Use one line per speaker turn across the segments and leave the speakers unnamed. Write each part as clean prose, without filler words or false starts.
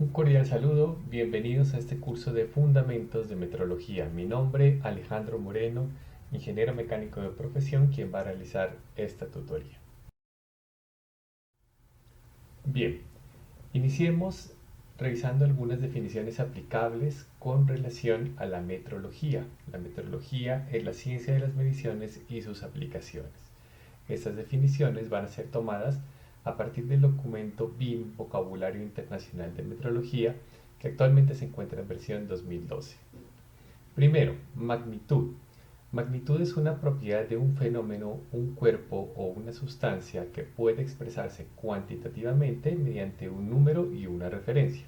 Un cordial saludo, bienvenidos a este curso de Fundamentos de Metrología. Mi nombre, Alejandro Moreno, ingeniero mecánico de profesión, quien va a realizar esta tutoría. Bien, iniciemos revisando algunas definiciones aplicables con relación a la metrología. La metrología es la ciencia de las mediciones y sus aplicaciones. Estas definiciones van a ser tomadas a partir del documento BIM, Vocabulario Internacional de Metrología, que actualmente se encuentra en versión 2012. Primero, magnitud. Magnitud es una propiedad de un fenómeno, un cuerpo o una sustancia que puede expresarse cuantitativamente mediante un número y una referencia.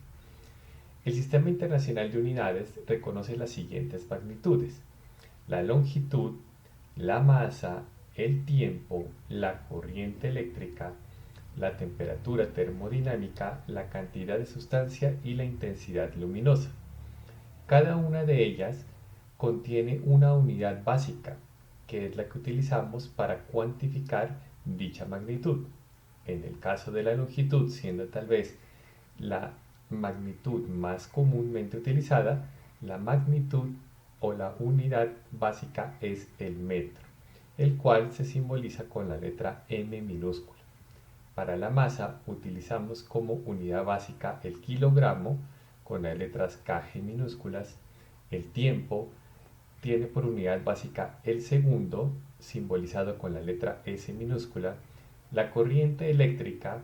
El Sistema Internacional de Unidades reconoce las siguientes magnitudes: la longitud, la masa, el tiempo, la corriente eléctrica, la temperatura termodinámica, la cantidad de sustancia y la intensidad luminosa. Cada una de ellas contiene una unidad básica, que es la que utilizamos para cuantificar dicha magnitud. En el caso de la longitud, siendo tal vez la magnitud más comúnmente utilizada, la magnitud o la unidad básica es el metro, el cual se simboliza con la letra M minúscula. Para la masa utilizamos como unidad básica el kilogramo con las letras kg minúsculas. El tiempo tiene por unidad básica el segundo, simbolizado con la letra S minúscula. La corriente eléctrica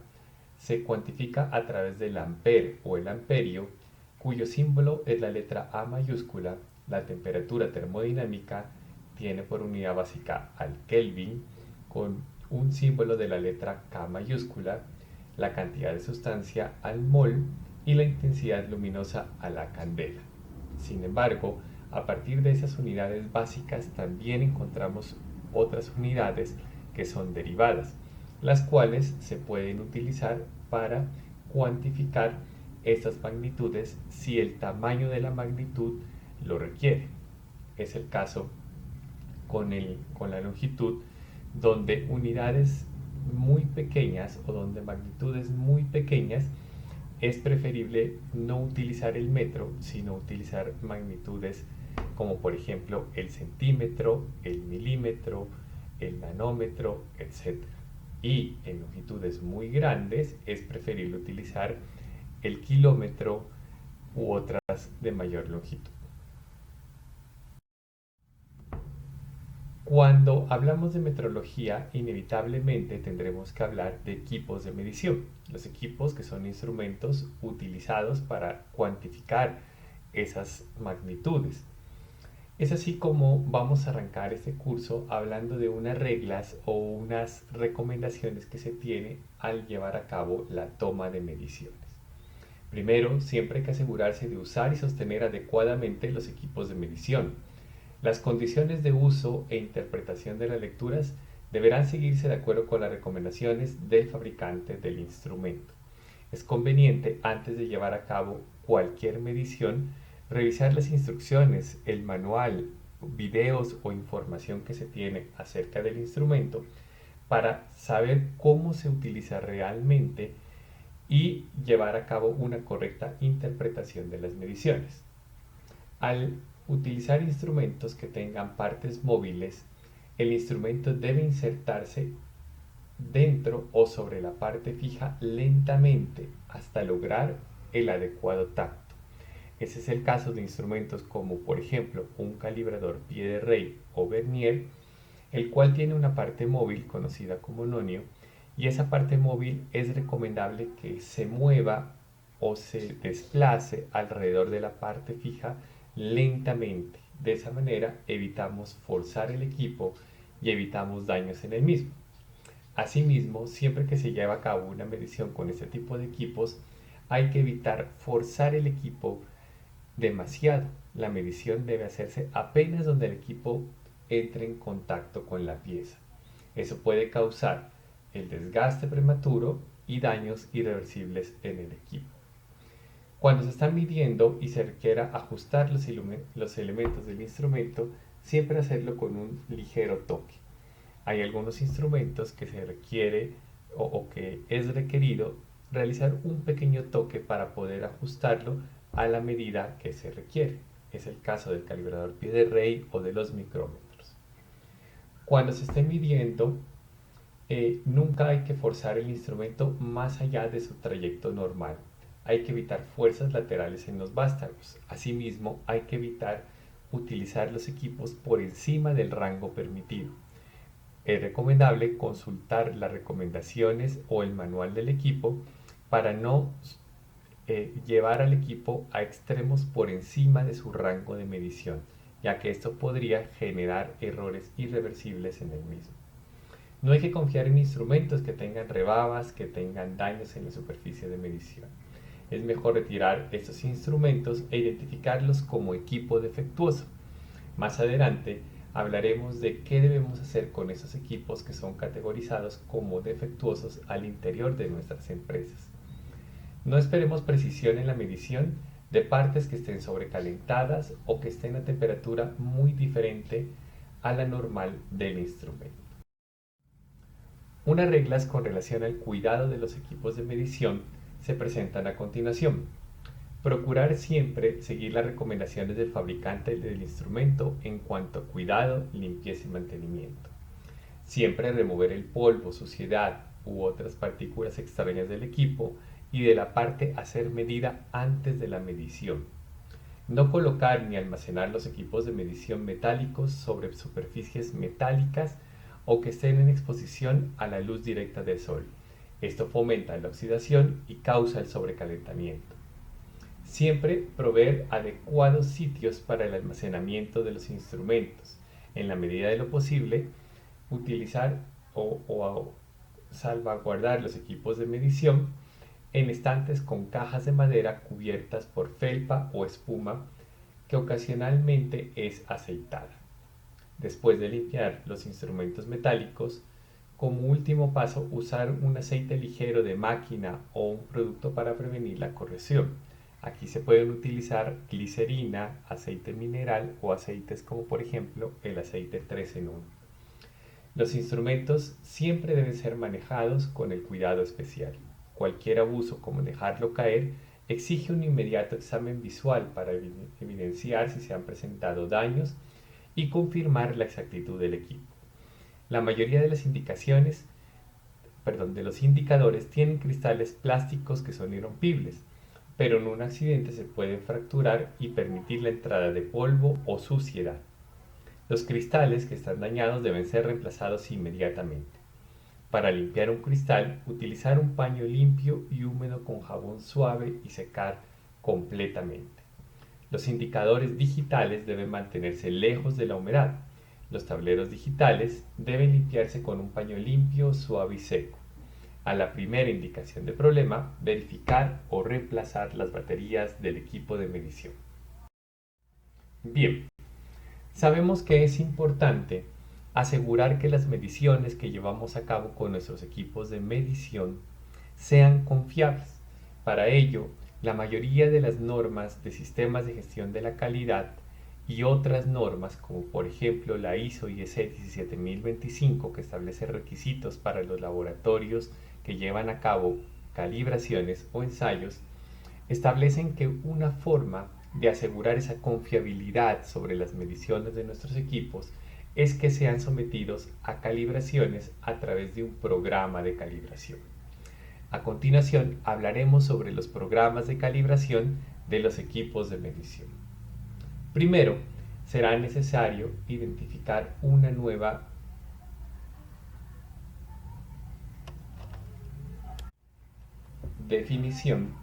se cuantifica a través del ampere o el amperio, cuyo símbolo es la letra A mayúscula. La temperatura termodinámica tiene por unidad básica al Kelvin, con un símbolo de la letra K mayúscula, la cantidad de sustancia al mol y la intensidad luminosa a la candela. Sin embargo, a partir de esas unidades básicas también encontramos otras unidades que son derivadas, las cuales se pueden utilizar para cuantificar estas magnitudes si el tamaño de la magnitud lo requiere. Es el caso con la longitud, donde unidades muy pequeñas o donde magnitudes muy pequeñas es preferible no utilizar el metro, sino utilizar magnitudes como por ejemplo el centímetro, el milímetro, el nanómetro, etc. Y en longitudes muy grandes es preferible utilizar el kilómetro u otras de mayor longitud. Cuando hablamos de metrología, inevitablemente tendremos que hablar de equipos de medición. Los equipos que son instrumentos utilizados para cuantificar esas magnitudes. Es así como vamos a arrancar este curso hablando de unas reglas o unas recomendaciones que se tiene al llevar a cabo la toma de mediciones. Primero, siempre hay que asegurarse de usar y sostener adecuadamente los equipos de medición. Las condiciones de uso e interpretación de las lecturas deberán seguirse de acuerdo con las recomendaciones del fabricante del instrumento. Es conveniente, antes de llevar a cabo cualquier medición, revisar las instrucciones, el manual, videos o información que se tiene acerca del instrumento para saber cómo se utiliza realmente y llevar a cabo una correcta interpretación de las mediciones. Al utilizar instrumentos que tengan partes móviles, el instrumento debe insertarse dentro o sobre la parte fija lentamente hasta lograr el adecuado tacto. Ese es el caso de instrumentos como por ejemplo un calibrador pie de rey o vernier, el cual tiene una parte móvil conocida como nonio, y esa parte móvil es recomendable que se mueva o se desplace alrededor de la parte fija lentamente. De esa manera evitamos forzar el equipo y evitamos daños en el mismo. Asimismo, siempre que se lleva a cabo una medición con este tipo de equipos, hay que evitar forzar el equipo demasiado. La medición debe hacerse apenas donde el equipo entre en contacto con la pieza. Eso puede causar el desgaste prematuro y daños irreversibles en el equipo. Cuando se está midiendo y se requiera ajustar los elementos del instrumento, siempre hacerlo con un ligero toque. Hay algunos instrumentos que se requiere o que es requerido realizar un pequeño toque para poder ajustarlo a la medida que se requiere. Es el caso del calibrador pie de rey o de los micrómetros. Cuando se esté midiendo, nunca hay que forzar el instrumento más allá de su trayecto normal. Hay que evitar fuerzas laterales en los vástagos. Asimismo, hay que evitar utilizar los equipos por encima del rango permitido. Es recomendable consultar las recomendaciones o el manual del equipo para no llevar al equipo a extremos por encima de su rango de medición, ya que esto podría generar errores irreversibles en el mismo. No hay que confiar en instrumentos que tengan rebabas, que tengan daños en la superficie de medición. Es mejor retirar estos instrumentos e identificarlos como equipo defectuoso. Más adelante hablaremos de qué debemos hacer con esos equipos que son categorizados como defectuosos al interior de nuestras empresas. No esperemos precisión en la medición de partes que estén sobrecalentadas o que estén a temperatura muy diferente a la normal del instrumento. Unas reglas con relación al cuidado de los equipos de medición se presentan a continuación. Procurar siempre seguir las recomendaciones del fabricante del instrumento en cuanto a cuidado, limpieza y mantenimiento. Siempre remover el polvo, suciedad u otras partículas extrañas del equipo y de la parte a ser medida antes de la medición. No colocar ni almacenar los equipos de medición metálicos sobre superficies metálicas o que estén en exposición a la luz directa del sol. Esto fomenta la oxidación y causa el sobrecalentamiento. Siempre proveer adecuados sitios para el almacenamiento de los instrumentos. En la medida de lo posible, utilizar o salvaguardar los equipos de medición en estantes con cajas de madera cubiertas por felpa o espuma que ocasionalmente es aceitada. Después de limpiar los instrumentos metálicos, como último paso usar un aceite ligero de máquina o un producto para prevenir la corrosión. Aquí se pueden utilizar glicerina, aceite mineral o aceites como por ejemplo el aceite 3 en 1. Los instrumentos siempre deben ser manejados con el cuidado especial. Cualquier abuso como dejarlo caer exige un inmediato examen visual para evidenciar si se han presentado daños y confirmar la exactitud del equipo. La mayoría de las de los indicadores tienen cristales plásticos que son irrompibles, pero en un accidente se pueden fracturar y permitir la entrada de polvo o suciedad. Los cristales que están dañados deben ser reemplazados inmediatamente. Para limpiar un cristal, utilizar un paño limpio y húmedo con jabón suave y secar completamente. Los indicadores digitales deben mantenerse lejos de la humedad. Los tableros digitales deben limpiarse con un paño limpio, suave y seco. A la primera indicación de problema, verificar o reemplazar las baterías del equipo de medición. Bien, sabemos que es importante asegurar que las mediciones que llevamos a cabo con nuestros equipos de medición sean confiables. Para ello, la mayoría de las normas de sistemas de gestión de la calidad y otras normas, como por ejemplo la ISO IEC 17025, que establece requisitos para los laboratorios que llevan a cabo calibraciones o ensayos, establecen que una forma de asegurar esa confiabilidad sobre las mediciones de nuestros equipos es que sean sometidos a calibraciones a través de un programa de calibración. A continuación hablaremos sobre los programas de calibración de los equipos de medición. Primero, será necesario identificar una nueva definición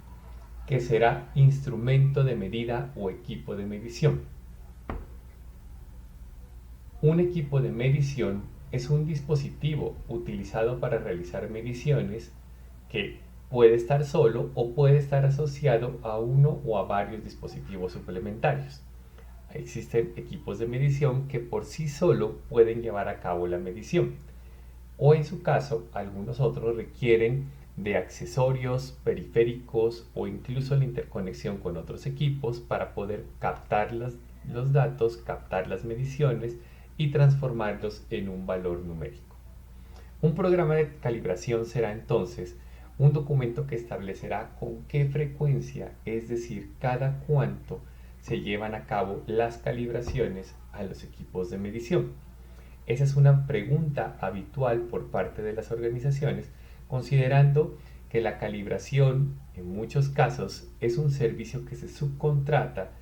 que será instrumento de medida o equipo de medición. Un equipo de medición es un dispositivo utilizado para realizar mediciones que puede estar solo o puede estar asociado a uno o a varios dispositivos suplementarios. Existen equipos de medición que por sí solo pueden llevar a cabo la medición, o en su caso algunos otros requieren de accesorios, periféricos o incluso la interconexión con otros equipos para poder captar los datos, captar las mediciones y transformarlos en un valor numérico. Un programa de calibración será entonces un documento que establecerá con qué frecuencia, es decir, cada cuánto se llevan a cabo las calibraciones a los equipos de medición. Esa es una pregunta habitual por parte de las organizaciones, considerando que la calibración en muchos casos es un servicio que se subcontrata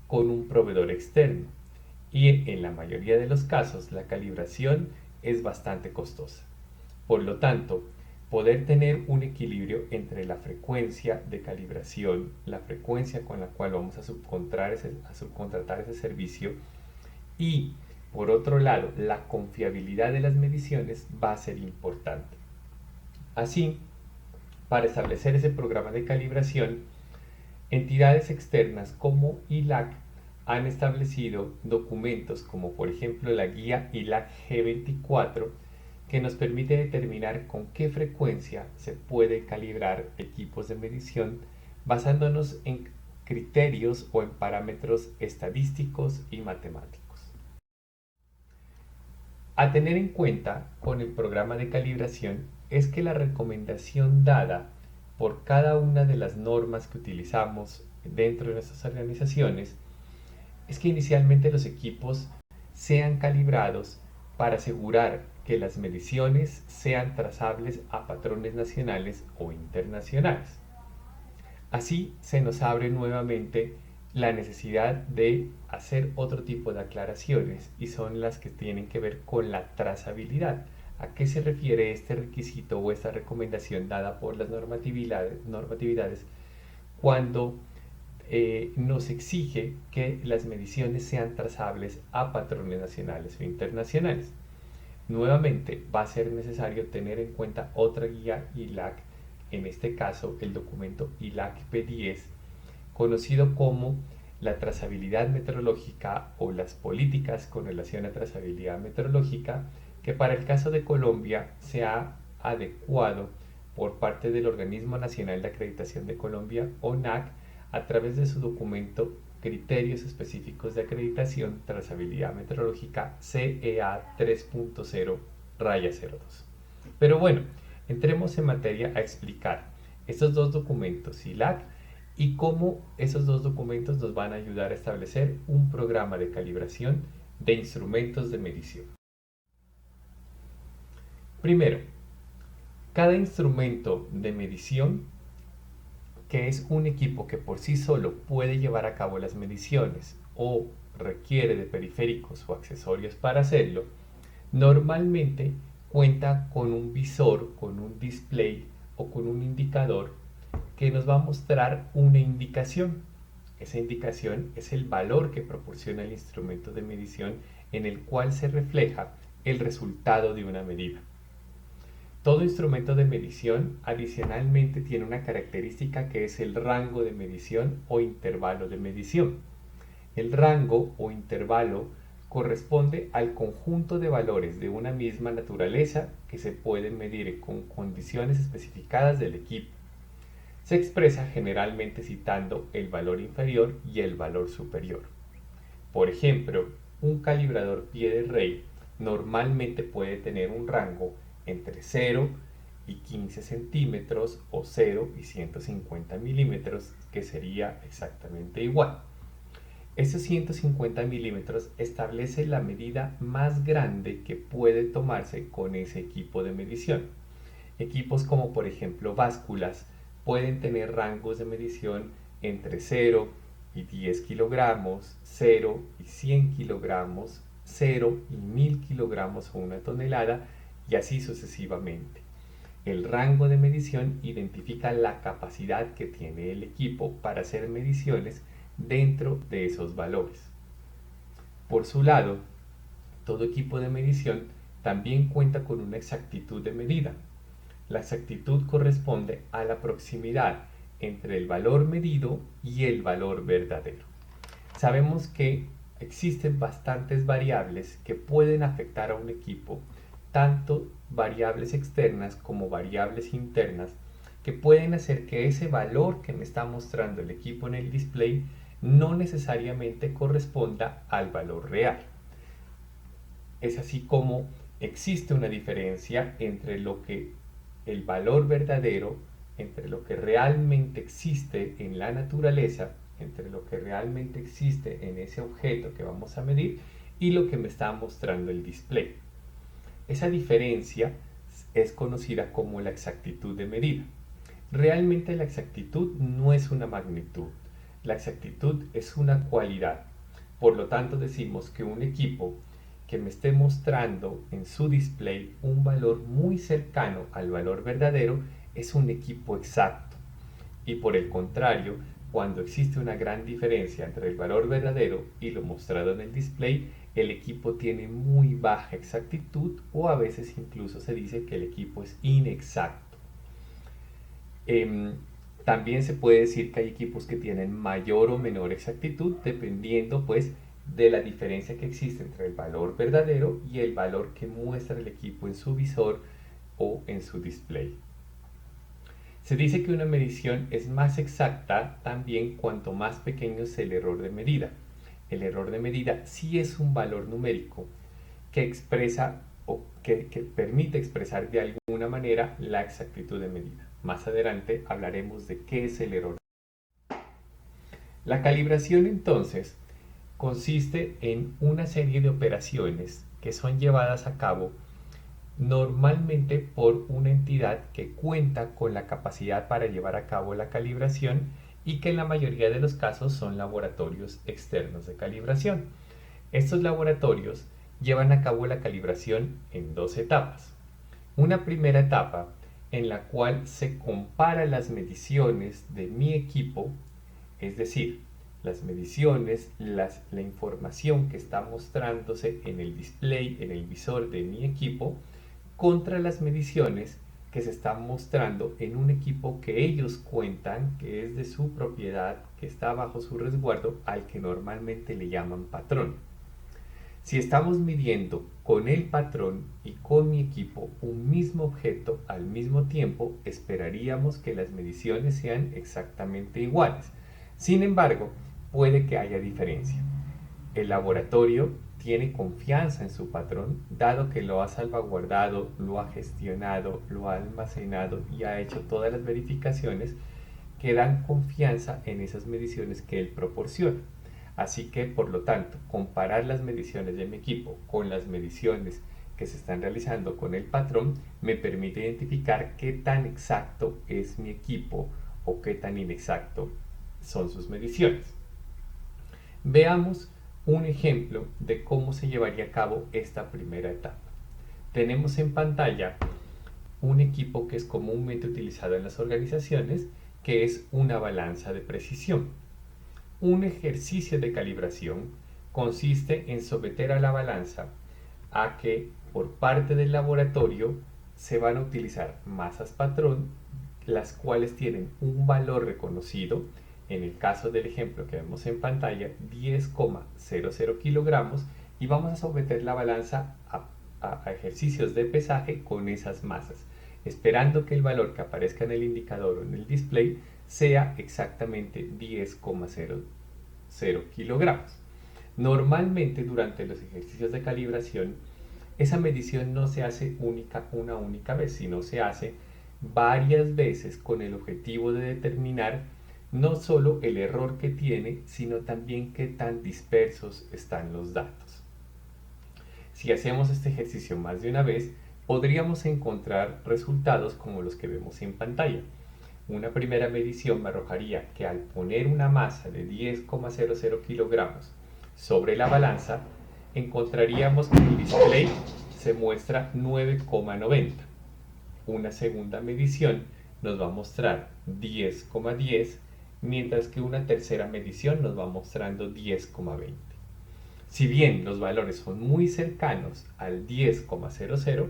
con un proveedor externo y en la mayoría de los casos la calibración es bastante costosa. Por lo tanto, poder tener un equilibrio entre la frecuencia de calibración, la frecuencia con la cual vamos a subcontratar ese servicio y, por otro lado, la confiabilidad de las mediciones va a ser importante. Así, para establecer ese programa de calibración, entidades externas como ILAC han establecido documentos como por ejemplo la guía ILAC G24 que nos permite determinar con qué frecuencia se puede calibrar equipos de medición basándonos en criterios o en parámetros estadísticos y matemáticos. A tener en cuenta con el programa de calibración es que la recomendación dada por cada una de las normas que utilizamos dentro de nuestras organizaciones es que inicialmente los equipos sean calibrados para asegurar que las mediciones sean trazables a patrones nacionales o internacionales. Así se nos abre nuevamente la necesidad de hacer otro tipo de aclaraciones y son las que tienen que ver con la trazabilidad. ¿A qué se refiere este requisito o esta recomendación dada por las normatividades cuando nos exige que las mediciones sean trazables a patrones nacionales o internacionales? Nuevamente va a ser necesario tener en cuenta otra guía ILAC, en este caso el documento ILAC P10, conocido como la trazabilidad meteorológica o las políticas con relación a trazabilidad meteorológica, que para el caso de Colombia se ha adecuado por parte del Organismo Nacional de Acreditación de Colombia, ONAC, a través de su documento Criterios Específicos de Acreditación Trazabilidad Meteorológica CEA 3.0-02. Pero bueno, entremos en materia a explicar estos dos documentos ILAC y cómo esos dos documentos nos van a ayudar a establecer un programa de calibración de instrumentos de medición. Primero, cada instrumento de medición, que es un equipo que por sí solo puede llevar a cabo las mediciones o requiere de periféricos o accesorios para hacerlo, normalmente cuenta con un visor, con un display o con un indicador que nos va a mostrar una indicación. Esa indicación es el valor que proporciona el instrumento de medición en el cual se refleja el resultado de una medida. Todo instrumento de medición adicionalmente tiene una característica que es el rango de medición o intervalo de medición. El rango o intervalo corresponde al conjunto de valores de una misma naturaleza que se pueden medir con condiciones especificadas del equipo. Se expresa generalmente citando el valor inferior y el valor superior. Por ejemplo, un calibrador pie de rey normalmente puede tener un rango entre 0 y 15 centímetros o 0 y 150 milímetros, que sería exactamente igual. Estos 150 milímetros establece la medida más grande que puede tomarse con ese equipo de medición. Equipos como por ejemplo básculas pueden tener rangos de medición entre 0 y 10 kilogramos, 0 y 100 kilogramos, 0 y 1000 kilogramos o una tonelada y así sucesivamente. El rango de medición identifica la capacidad que tiene el equipo para hacer mediciones dentro de esos valores. Por su lado, todo equipo de medición también cuenta con una exactitud de medida. La exactitud corresponde a la proximidad entre el valor medido y el valor verdadero. Sabemos que existen bastantes variables que pueden afectar a un equipo, tanto variables externas como variables internas, que pueden hacer que ese valor que me está mostrando el equipo en el display no necesariamente corresponda al valor real. Es así como existe una diferencia entre lo que el valor verdadero entre lo que realmente existe en la naturaleza, entre lo que realmente existe en ese objeto que vamos a medir y lo que me está mostrando el display. Esa diferencia es conocida como la exactitud de medida. Realmente la exactitud no es una magnitud, la exactitud es una cualidad. Por lo tanto decimos que un equipo que me esté mostrando en su display un valor muy cercano al valor verdadero es un equipo exacto. Y por el contrario, cuando existe una gran diferencia entre el valor verdadero y lo mostrado en el display, el equipo tiene muy baja exactitud o a veces incluso se dice que el equipo es inexacto. También se puede decir que hay equipos que tienen mayor o menor exactitud dependiendo pues de la diferencia que existe entre el valor verdadero y el valor que muestra el equipo en su visor o en su display. Se dice que una medición es más exacta también cuanto más pequeño es el error de medida. El error de medida sí es un valor numérico que expresa o que permite expresar de alguna manera la exactitud de medida. Más adelante hablaremos de qué es el error. La calibración entonces consiste en una serie de operaciones que son llevadas a cabo normalmente por una entidad que cuenta con la capacidad para llevar a cabo la calibración y que en la mayoría de los casos son laboratorios externos de calibración. Estos laboratorios llevan a cabo la calibración en dos etapas. Una primera etapa en la cual se compara las mediciones de mi equipo, es decir, las mediciones, la información que está mostrándose en el display, en el visor de mi equipo, contra las mediciones que se están mostrando en un equipo que ellos cuentan, que es de su propiedad, que está bajo su resguardo, al que normalmente le llaman patrón. Si estamos midiendo con el patrón y con mi equipo un mismo objeto al mismo tiempo, esperaríamos que las mediciones sean exactamente iguales. Sin embargo, puede que haya diferencia. El laboratorio tiene confianza en su patrón, dado que lo ha salvaguardado, lo ha gestionado, lo ha almacenado y ha hecho todas las verificaciones que dan confianza en esas mediciones que él proporciona. Así que, por lo tanto, comparar las mediciones de mi equipo con las mediciones que se están realizando con el patrón me permite identificar qué tan exacto es mi equipo o qué tan inexacto son sus mediciones. Veamos un ejemplo de cómo se llevaría a cabo esta primera etapa. Tenemos en pantalla un equipo que es comúnmente utilizado en las organizaciones, que es una balanza de precisión. Un ejercicio de calibración consiste en someter a la balanza a que por parte del laboratorio se van a utilizar masas patrón, las cuales tienen un valor reconocido. En el caso del ejemplo que vemos en pantalla, 10,00 kilogramos, y vamos a someter la balanza a ejercicios de pesaje con esas masas, esperando que el valor que aparezca en el indicador o en el display sea exactamente 10,00 kilogramos. Normalmente durante los ejercicios de calibración, esa medición no se hace una única vez, sino se hace varias veces con el objetivo de determinar no solo el error que tiene, sino también qué tan dispersos están los datos. Si hacemos este ejercicio más de una vez, podríamos encontrar resultados como los que vemos en pantalla. Una primera medición me arrojaría que al poner una masa de 10,00 kilogramos sobre la balanza, encontraríamos que el display se muestra 9,90. Una segunda medición nos va a mostrar 10,10, mientras que una tercera medición nos va mostrando 10,20. Si bien los valores son muy cercanos al 10,00,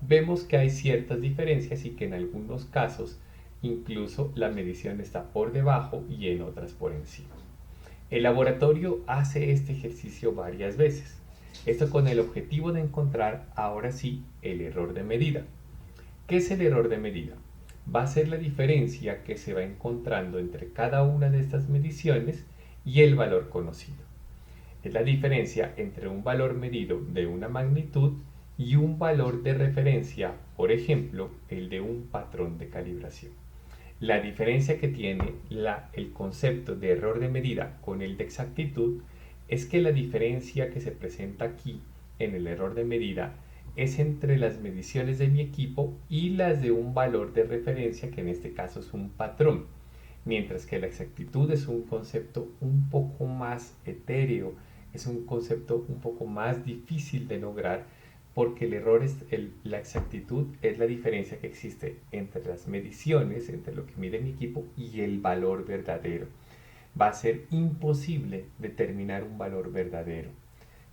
vemos que hay ciertas diferencias y que en algunos casos incluso la medición está por debajo y en otras por encima. El laboratorio hace este ejercicio varias veces. Esto con el objetivo de encontrar ahora sí el error de medida. ¿Qué es el error de medida? Va a ser la diferencia que se va encontrando entre cada una de estas mediciones y el valor conocido. Es la diferencia entre un valor medido de una magnitud y un valor de referencia, por ejemplo, el de un patrón de calibración. La diferencia que tiene el concepto de error de medida con el de exactitud es que la diferencia que se presenta aquí en el error de medida es entre las mediciones de mi equipo y las de un valor de referencia, que en este caso es un patrón, mientras que la exactitud es un concepto un poco más etéreo, es un concepto un poco más difícil de lograr, porque el error es la exactitud es la diferencia que existe entre las mediciones, entre lo que mide mi equipo y el valor verdadero. Va a ser imposible determinar un valor verdadero,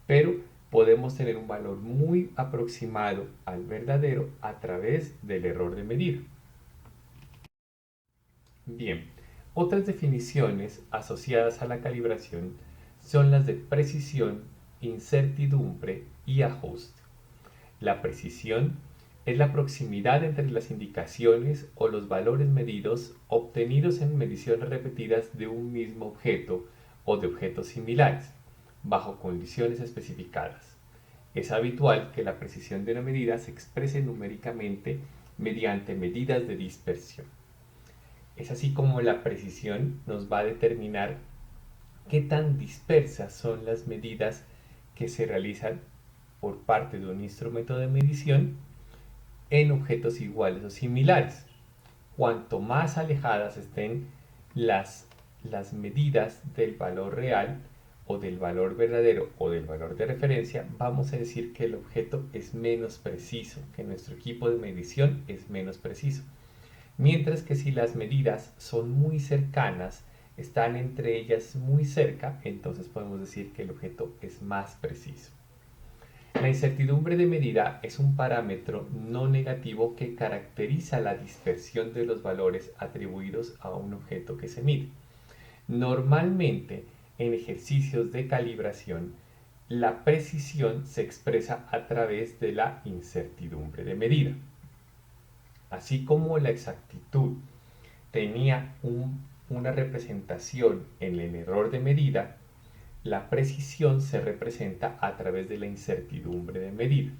pero podemos tener un valor muy aproximado al verdadero a través del error de medir. Bien, otras definiciones asociadas a la calibración son las de precisión, incertidumbre y ajuste. La precisión es la proximidad entre las indicaciones o los valores medidos obtenidos en mediciones repetidas de un mismo objeto o de objetos similares, bajo condiciones especificadas. Es habitual que la precisión de una medida se exprese numéricamente mediante medidas de dispersión. Es así como la precisión nos va a determinar qué tan dispersas son las medidas que se realizan por parte de un instrumento de medición en objetos iguales o similares. Cuanto más alejadas estén las medidas del valor real o del valor verdadero o del valor de referencia, vamos a decir que el objeto es menos preciso, que nuestro equipo de medición es menos preciso. Mientras que si las medidas son muy cercanas, están entre ellas muy cerca, entonces podemos decir que el objeto es más preciso. La incertidumbre de medida es un parámetro no negativo que caracteriza la dispersión de los valores atribuidos a un objeto que se mide. Normalmente, en ejercicios de calibración, la precisión se expresa a través de la incertidumbre de medida. Así como la exactitud tenía una representación en el error de medida, la precisión se representa a través de la incertidumbre de medida.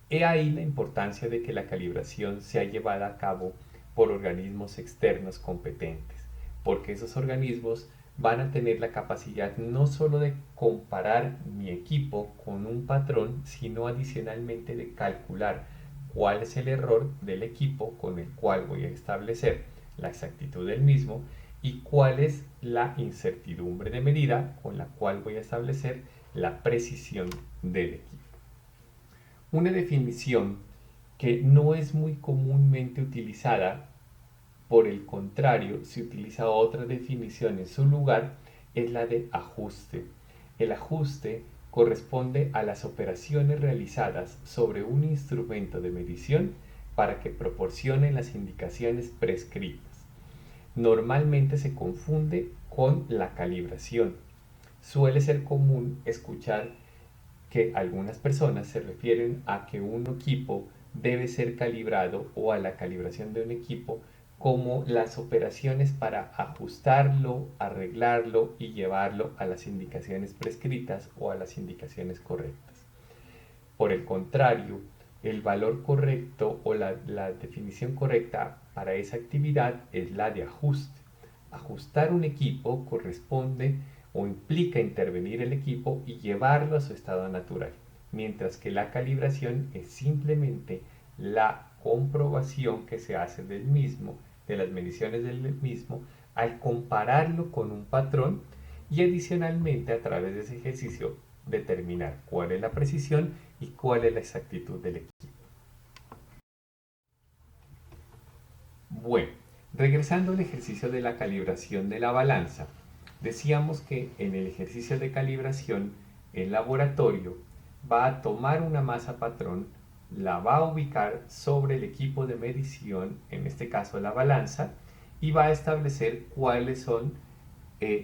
He ahí la importancia de que la calibración sea llevada a cabo por organismos externos competentes, porque esos organismos van a tener la capacidad no solo de comparar mi equipo con un patrón, sino adicionalmente de calcular cuál es el error del equipo con el cual voy a establecer la exactitud del mismo y cuál es la incertidumbre de medida con la cual voy a establecer la precisión del equipo. Una definición que no es muy comúnmente utilizada, por el contrario, se utiliza otra definición en su lugar, es la de ajuste. El ajuste corresponde a las operaciones realizadas sobre un instrumento de medición para que proporcione las indicaciones prescritas. Normalmente se confunde con la calibración. Suele ser común escuchar que algunas personas se refieren a que un equipo debe ser calibrado o a la calibración de un equipo como las operaciones para ajustarlo, arreglarlo y llevarlo a las indicaciones prescritas o a las indicaciones correctas. Por el contrario, el valor correcto o la definición correcta para esa actividad es la de ajuste. Ajustar un equipo corresponde o implica intervenir el equipo y llevarlo a su estado natural, mientras que la calibración es simplemente la comprobación que se hace del mismo, de las mediciones del mismo, al compararlo con un patrón y adicionalmente a través de ese ejercicio determinar cuál es la precisión y cuál es la exactitud del equipo. Bueno, regresando al ejercicio de la calibración de la balanza, decíamos que en el ejercicio de calibración el laboratorio va a tomar una masa patrón, la va a ubicar sobre el equipo de medición, en este caso la balanza, y va a establecer cuáles son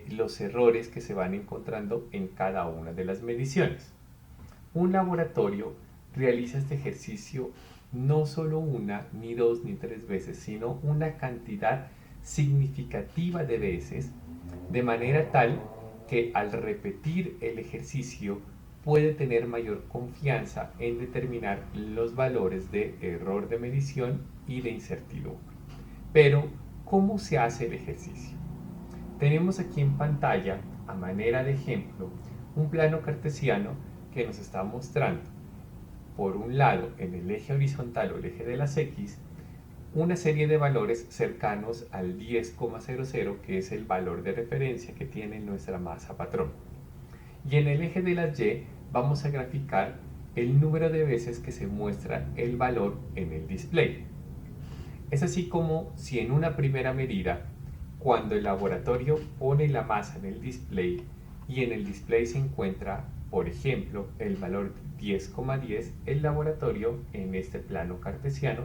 los errores que se van encontrando en cada una de las mediciones. Un laboratorio realiza este ejercicio no solo una, ni dos, ni tres veces, sino una cantidad significativa de veces, de manera tal que al repetir el ejercicio puede tener mayor confianza en determinar los valores de error de medición y de incertidumbre. Pero, ¿cómo se hace el ejercicio? Tenemos aquí en pantalla, a manera de ejemplo, un plano cartesiano que nos está mostrando, por un lado, en el eje horizontal o el eje de las X, una serie de valores cercanos al 10,00, que es el valor de referencia que tiene nuestra masa patrón. Y en el eje de las Y vamos a graficar el número de veces que se muestra el valor en el display. Es así como si en una primera medida, cuando el laboratorio pone la masa en el display y en el display se encuentra, por ejemplo, el valor 10,10, el laboratorio en este plano cartesiano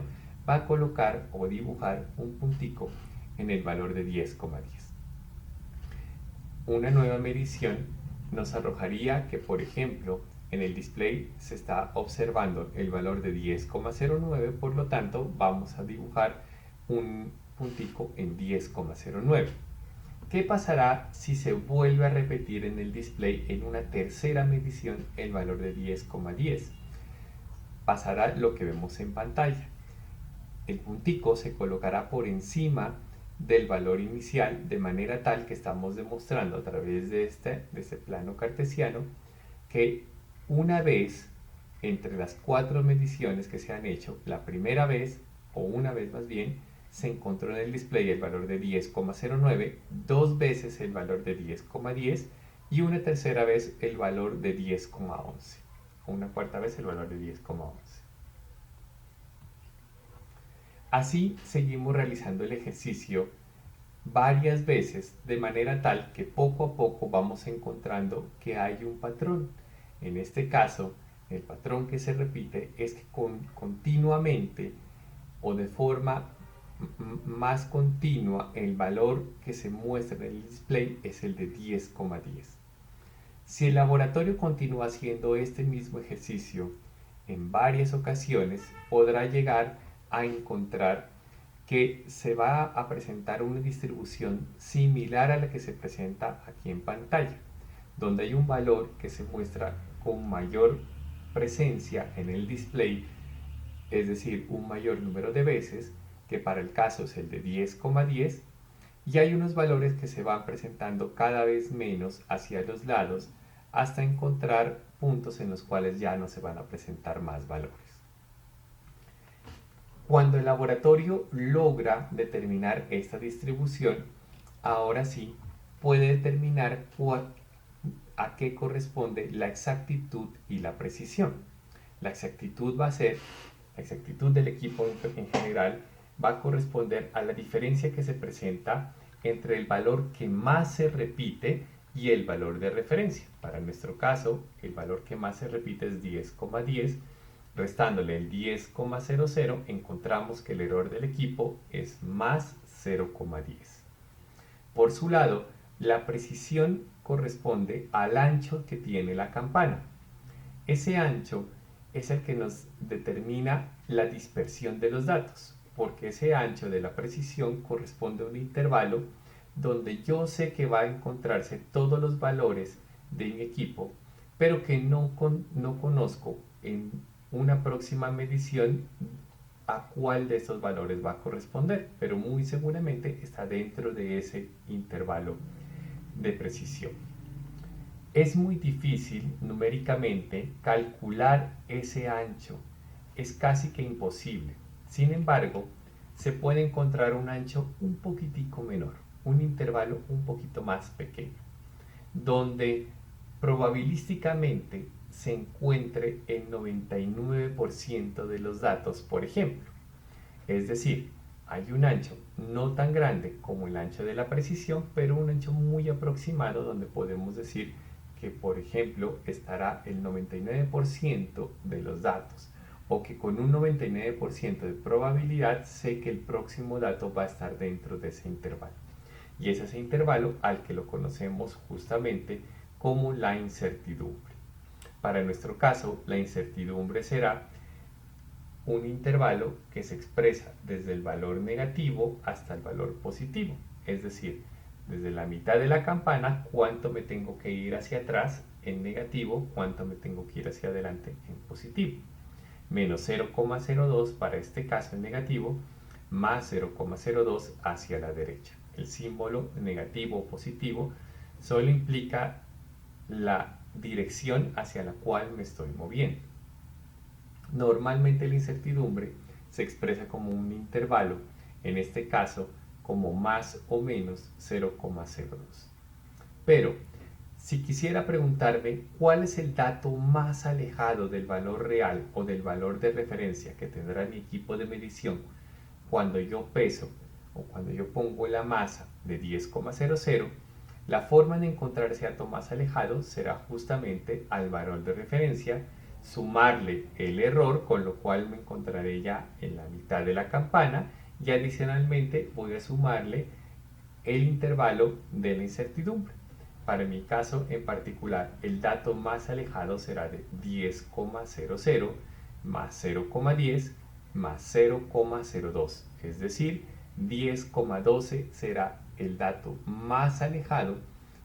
va a colocar o dibujar un puntico en el valor de 10,10. Una nueva medición nos arrojaría que, por ejemplo, en el display se está observando el valor de 10,09, por lo tanto vamos a dibujar un puntico en 10,09. ¿Qué pasará si se vuelve a repetir en el display en una tercera medición el valor de 10,10? Pasará lo que vemos en pantalla. El puntico se colocará por encima del valor inicial, de manera tal que estamos demostrando a través de este plano cartesiano que una vez entre las 4 mediciones que se han hecho, la primera vez, o una vez más bien, se encontró en el display el valor de 10,09, dos veces el valor de 10,10 y una tercera vez el valor de 10,11, o una cuarta vez el valor de 10,11. Así seguimos realizando el ejercicio varias veces, de manera tal que poco a poco vamos encontrando que hay un patrón. En este caso, el patrón que se repite es que continuamente o de forma más continua el valor que se muestra en el display es el de 10,10. Si el laboratorio continúa haciendo este mismo ejercicio en varias ocasiones, podrá llegar a encontrar que se va a presentar una distribución similar a la que se presenta aquí en pantalla, donde hay un valor que se muestra con mayor presencia en el display, es decir, un mayor número de veces, que para el caso es el de 10,10, y hay unos valores que se van presentando cada vez menos hacia los lados hasta encontrar puntos en los cuales ya no se van a presentar más valores. Cuando el laboratorio logra determinar esta distribución, ahora sí puede determinar a qué corresponde la exactitud y la precisión. La exactitud va a ser, la exactitud del equipo en general va a corresponder a la diferencia que se presenta entre el valor que más se repite y el valor de referencia. Para nuestro caso, el valor que más se repite es 10,10. Restándole el 10,00, encontramos que el error del equipo es más 0,10. Por su lado, la precisión corresponde al ancho que tiene la campana. Ese ancho es el que nos determina la dispersión de los datos, porque ese ancho de la precisión corresponde a un intervalo donde yo sé que va a encontrarse todos los valores de mi equipo, pero que no conozco en una próxima medición a cuál de estos valores va a corresponder, pero muy seguramente está dentro de ese intervalo de precisión. Es muy difícil numéricamente calcular ese ancho, es casi que imposible. Sin embargo, se puede encontrar un ancho un poquitico menor, un intervalo un poquito más pequeño, donde probabilísticamente se encuentre el 99% de los datos, por ejemplo. Es decir, hay un ancho no tan grande como el ancho de la precisión, pero un ancho muy aproximado donde podemos decir que, por ejemplo, estará el 99% de los datos, o que con un 99% de probabilidad sé que el próximo dato va a estar dentro de ese intervalo. Y es ese intervalo al que lo conocemos justamente como la incertidumbre. Para nuestro caso, la incertidumbre será un intervalo que se expresa desde el valor negativo hasta el valor positivo, es decir, desde la mitad de la campana, cuánto me tengo que ir hacia atrás en negativo, cuánto me tengo que ir hacia adelante en positivo. Menos 0,02 para este caso en negativo, más 0,02 hacia la derecha. El símbolo negativo o positivo solo implica la dirección hacia la cual me estoy moviendo. Normalmente la incertidumbre se expresa como un intervalo, en este caso como más o menos 0,02. Pero si quisiera preguntarme cuál es el dato más alejado del valor real o del valor de referencia que tendrá mi equipo de medición cuando yo peso o cuando yo pongo la masa de 10,00, la forma de encontrar ese dato más alejado será justamente al valor de referencia, sumarle el error, con lo cual me encontraré ya en la mitad de la campana, y adicionalmente voy a sumarle el intervalo de la incertidumbre. Para mi caso en particular, el dato más alejado será de 10,00 más 0,10 más 0,02, es decir, 10,12 será el dato más alejado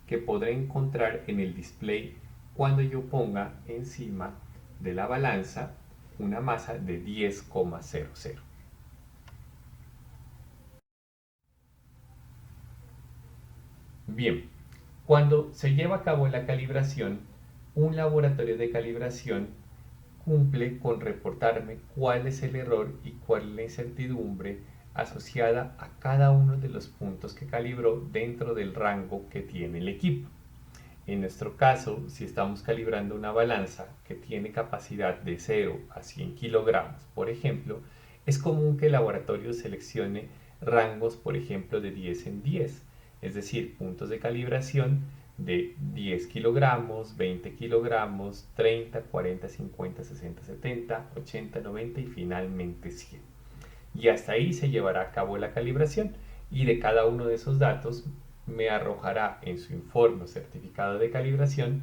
que podré encontrar en el display cuando yo ponga encima de la balanza una masa de 10,00. Bien, cuando se lleva a cabo la calibración, un laboratorio de calibración cumple con reportarme cuál es el error y cuál es la incertidumbre asociada a cada uno de los puntos que calibró dentro del rango que tiene el equipo. En nuestro caso, si estamos calibrando una balanza que tiene capacidad de 0 a 100 kilogramos, por ejemplo, es común que el laboratorio seleccione rangos, por ejemplo, de 10 en 10, es decir, puntos de calibración de 10 kilogramos, 20 kilogramos, 30, 40, 50, 60, 70, 80, 90 y finalmente 100. Y hasta ahí se llevará a cabo la calibración, y de cada uno de esos datos me arrojará en su informe o certificado de calibración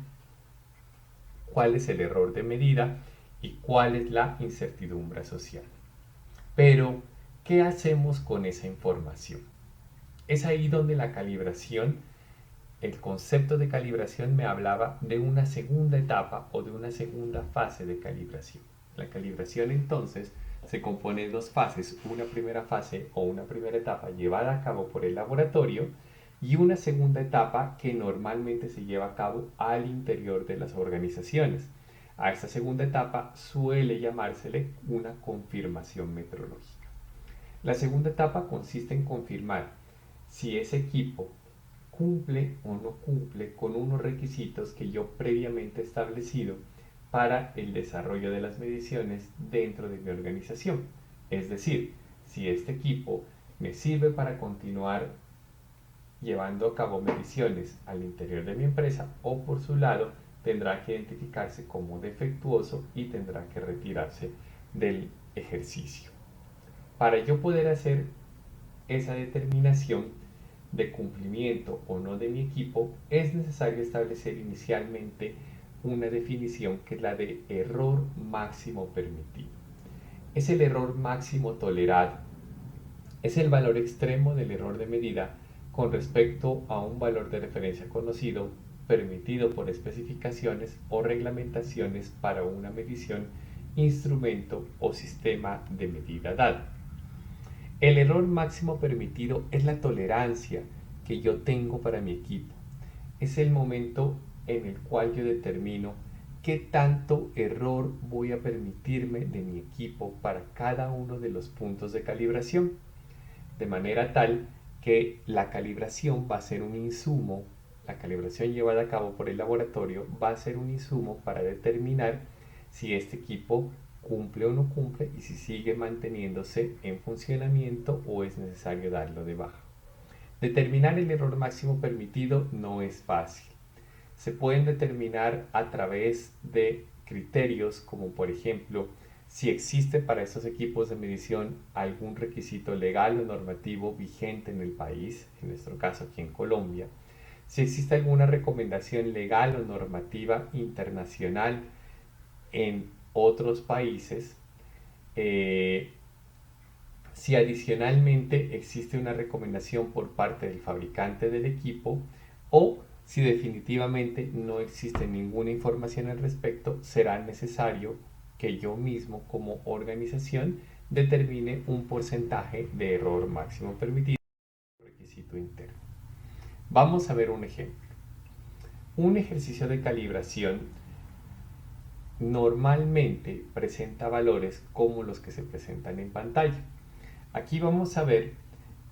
cuál es el error de medida y cuál es la incertidumbre asociada. Pero, ¿qué hacemos con esa información? Es ahí donde la calibración, el concepto de calibración me hablaba de una segunda etapa o de una segunda fase de calibración. La calibración entonces se compone de dos fases, una primera fase o una primera etapa llevada a cabo por el laboratorio y una segunda etapa que normalmente se lleva a cabo al interior de las organizaciones. A esta segunda etapa suele llamársele una confirmación metrológica. La segunda etapa consiste en confirmar si ese equipo cumple o no cumple con unos requisitos que yo previamente he establecido para el desarrollo de las mediciones dentro de mi organización. Es decir, si este equipo me sirve para continuar llevando a cabo mediciones al interior de mi empresa, o por su lado tendrá que identificarse como defectuoso y tendrá que retirarse del ejercicio. Para yo poder hacer esa determinación de cumplimiento o no de mi equipo, es necesario establecer inicialmente una definición que es la de error máximo permitido. Es el error máximo tolerado. Es el valor extremo del error de medida con respecto a un valor de referencia conocido, permitido por especificaciones o reglamentaciones para una medición, instrumento o sistema de medida dado. El error máximo permitido es la tolerancia que yo tengo para mi equipo. Es el momento en el cual yo determino qué tanto error voy a permitirme de mi equipo para cada uno de los puntos de calibración, de manera tal que la calibración va a ser un insumo, la calibración llevada a cabo por el laboratorio va a ser un insumo para determinar si este equipo cumple o no cumple y si sigue manteniéndose en funcionamiento o es necesario darlo de baja. Determinar el error máximo permitido no es fácil. Se pueden determinar a través de criterios como por ejemplo si existe para estos equipos de medición algún requisito legal o normativo vigente en el país, en nuestro caso aquí en Colombia, si existe alguna recomendación legal o normativa internacional en otros países, si adicionalmente existe una recomendación por parte del fabricante del equipo o Si definitivamente no existe ninguna información al respecto, será necesario que yo mismo como organización determine un porcentaje de error máximo permitido por requisito interno. Vamos a ver un ejemplo. Un ejercicio de calibración normalmente presenta valores como los que se presentan en pantalla. Aquí vamos a ver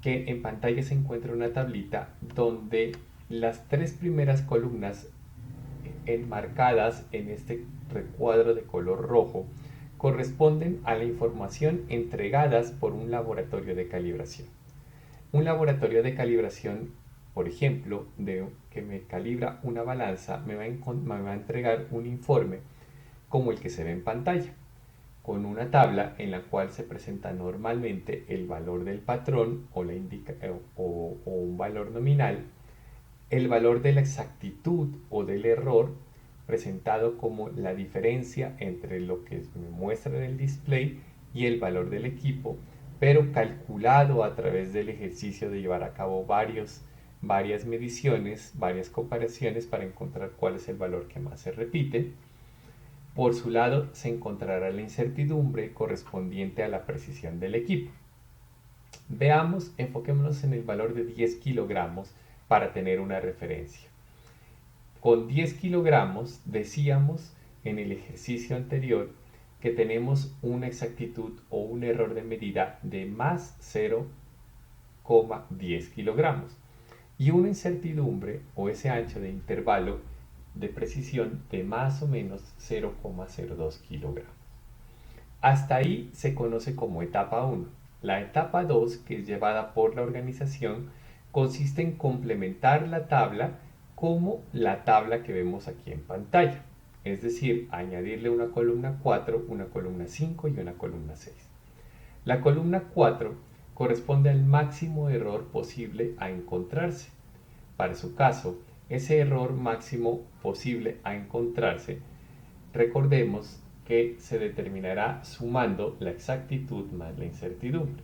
que en pantalla se encuentra una tablita donde las tres primeras columnas enmarcadas en este recuadro de color rojo corresponden a la información entregadas por un laboratorio de calibración. Un laboratorio de calibración, por ejemplo, que me calibra una balanza, me va a entregar un informe como el que se ve en pantalla, con una tabla en la cual se presenta normalmente el valor del patrón o un valor nominal, el valor de la exactitud o del error presentado como la diferencia entre lo que me muestra en el display y el valor del equipo, pero calculado a través del ejercicio de llevar a cabo varias mediciones, varias comparaciones para encontrar cuál es el valor que más se repite. Por su lado se encontrará la incertidumbre correspondiente a la precisión del equipo. Veamos, enfoquémonos en el valor de 10 kilogramos para tener una referencia. Con 10 kilogramos decíamos en el ejercicio anterior que tenemos una exactitud o un error de medida de más 0,10 kilogramos y una incertidumbre o ese ancho de intervalo de precisión de más o menos 0,02 kilogramos. Hasta ahí se conoce como etapa 1. La etapa 2, que es llevada por la organización, consiste en complementar la tabla como la tabla que vemos aquí en pantalla, es decir, añadirle una columna 4, una columna 5 y una columna 6. La columna 4 corresponde al máximo error posible a encontrarse. Para su caso, ese error máximo posible a encontrarse, recordemos que se determinará sumando la exactitud más la incertidumbre.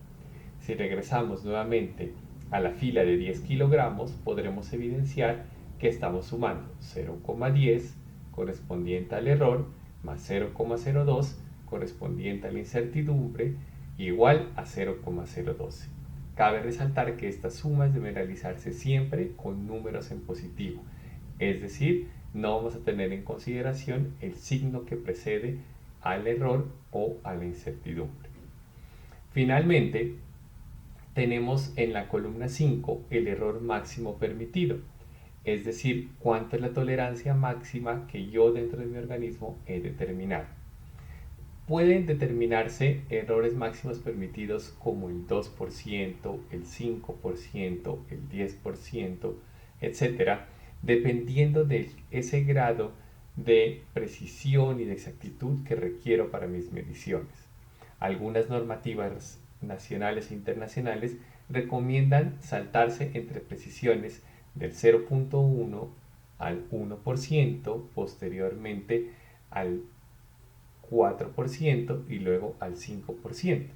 Si regresamos nuevamente a la fila de 10 kilogramos, podremos evidenciar que estamos sumando 0,10 correspondiente al error más 0,02 correspondiente a la incertidumbre igual a 0,012. Cabe resaltar que estas sumas deben realizarse siempre con números en positivo, es decir, no vamos a tener en consideración el signo que precede al error o a la incertidumbre. Finalmente, tenemos en la columna 5 el error máximo permitido, es decir, cuánto es la tolerancia máxima que yo dentro de mi organismo he determinado. Pueden determinarse errores máximos permitidos como el 2%, el 5%, el 10%, etcétera, dependiendo de ese grado de precisión y de exactitud que requiero para mis mediciones. Algunas normativas nacionales e internacionales recomiendan saltarse entre precisiones del 0,1 al 1%, posteriormente al 4% y luego al 5%.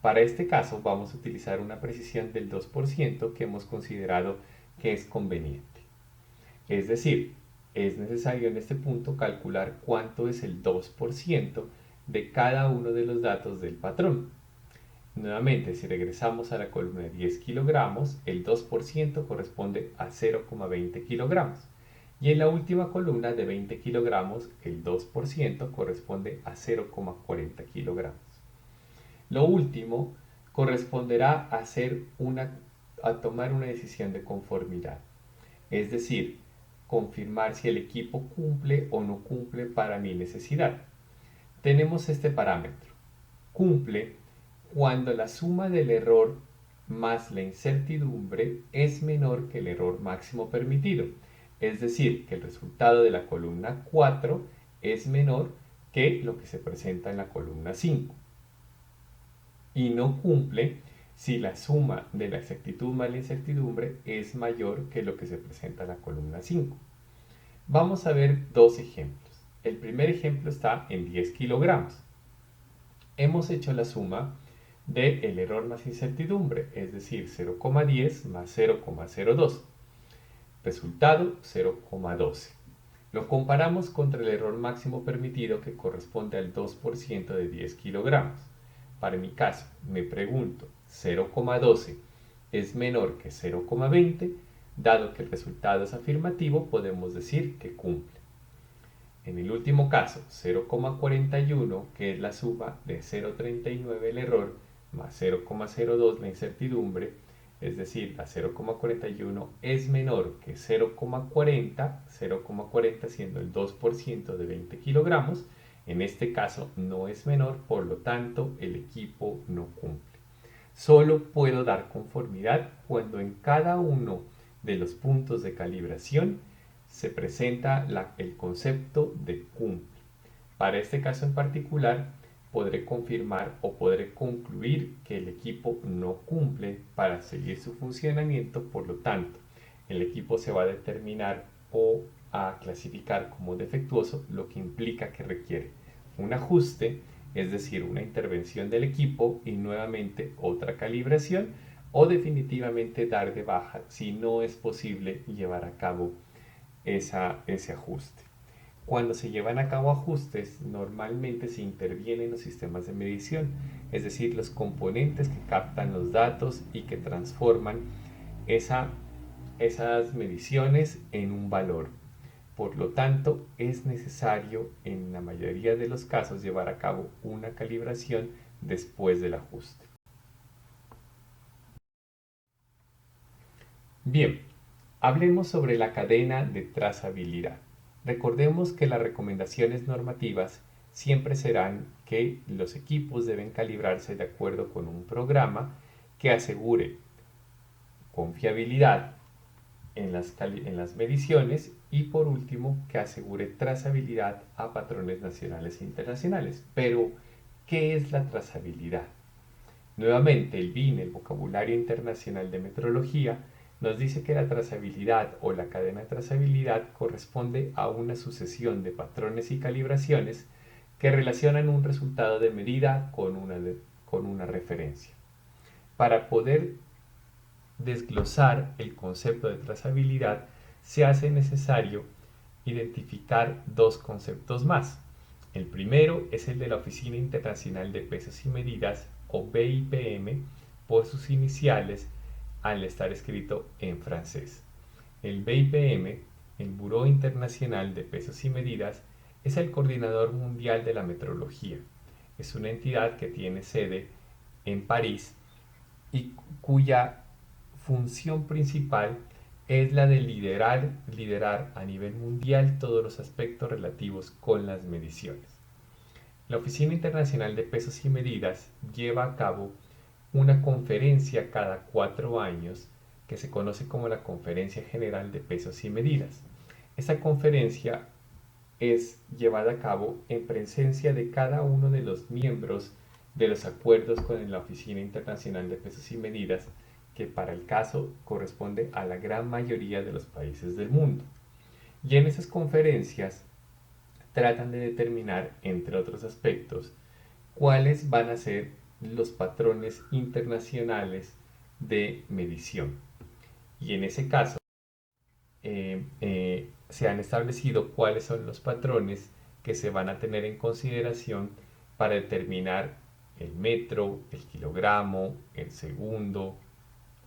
Para este caso vamos a utilizar una precisión del 2% que hemos considerado que es conveniente. Es decir, es necesario en este punto calcular cuánto es el 2% de cada uno de los datos del patrón. Nuevamente, si regresamos a la columna de 10 kilogramos, el 2% corresponde a 0,20 kilogramos. Y en la última columna de 20 kilogramos, el 2% corresponde a 0,40 kilogramos. Lo último corresponderá a tomar una decisión de conformidad, es decir, confirmar si el equipo cumple o no cumple para mi necesidad. Tenemos este parámetro. Cumple cuando la suma del error más la incertidumbre es menor que el error máximo permitido. Es decir, que el resultado de la columna 4 es menor que lo que se presenta en la columna 5. Y no cumple si la suma de la exactitud más la incertidumbre es mayor que lo que se presenta en la columna 5. Vamos a ver dos ejemplos. El primer ejemplo está en 10 kilogramos. Hemos hecho la suma del error más incertidumbre, es decir, 0,10 más 0,02. Resultado 0,12. Lo comparamos contra el error máximo permitido que corresponde al 2% de 10 kilogramos. Para mi caso, me pregunto, 0,12 es menor que 0,20, dado que el resultado es afirmativo, podemos decir que cumple. En el último caso, 0,41, que es la suma de 0,39 el error, más 0,02 la incertidumbre, es decir, la 0,41 es menor que 0,40, 0,40 siendo el 2% de 20 kilogramos, en este caso no es menor, por lo tanto el equipo no cumple. Solo puedo dar conformidad cuando en cada uno de los puntos de calibración se presenta el concepto de cumple. Para este caso en particular, podré confirmar o podré concluir que el equipo no cumple para seguir su funcionamiento, por lo tanto, el equipo se va a determinar o a clasificar como defectuoso, lo que implica que requiere un ajuste, es decir, una intervención del equipo y nuevamente otra calibración, o definitivamente dar de baja si no es posible llevar a cabo ese ajuste. Cuando se llevan a cabo ajustes, normalmente se intervienen los sistemas de medición, es decir, los componentes que captan los datos y que transforman esas mediciones en un valor. Por lo tanto, es necesario en la mayoría de los casos llevar a cabo una calibración después del ajuste. Bien, hablemos sobre la cadena de trazabilidad. Recordemos que las recomendaciones normativas siempre serán que los equipos deben calibrarse de acuerdo con un programa que asegure confiabilidad en las mediciones y por último que asegure trazabilidad a patrones nacionales e internacionales. Pero, ¿qué es la trazabilidad? Nuevamente, el BIN, el Vocabulario Internacional de Metrología, nos dice que la trazabilidad o la cadena de trazabilidad corresponde a una sucesión de patrones y calibraciones que relacionan un resultado de medida con una referencia. Para poder desglosar el concepto de trazabilidad, se hace necesario identificar dos conceptos más. El primero es el de la Oficina Internacional de Pesos y Medidas, o BIPM, por sus iniciales al estar escrito en francés. El BIPM, el Buró Internacional de Pesos y Medidas, es el coordinador mundial de la metrología. Es una entidad que tiene sede en París y cuya función principal es la de liderar a nivel mundial todos los aspectos relativos con las mediciones. La Oficina Internacional de Pesos y Medidas lleva a cabo una conferencia cada 4 años que se conoce como la Conferencia General de Pesos y Medidas. Esta conferencia es llevada a cabo en presencia de cada uno de los miembros de los acuerdos con la Oficina Internacional de Pesos y Medidas, que para el caso corresponde a la gran mayoría de los países del mundo. Y en esas conferencias tratan de determinar, entre otros aspectos, cuáles van a ser los patrones internacionales de medición. Y en ese caso, se han establecido cuáles son los patrones que se van a tener en consideración para determinar el metro, el kilogramo, el segundo,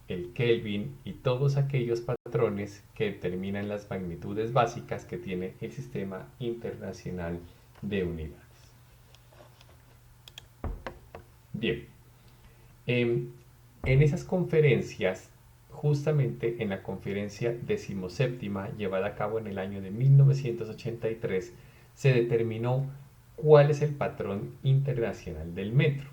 el Kelvin y todos aquellos patrones que determinan las magnitudes básicas que tiene el Sistema Internacional de Unidades. Bien, en esas conferencias, justamente en la conferencia 17ª llevada a cabo en el año de 1983, se determinó cuál es el patrón internacional del metro,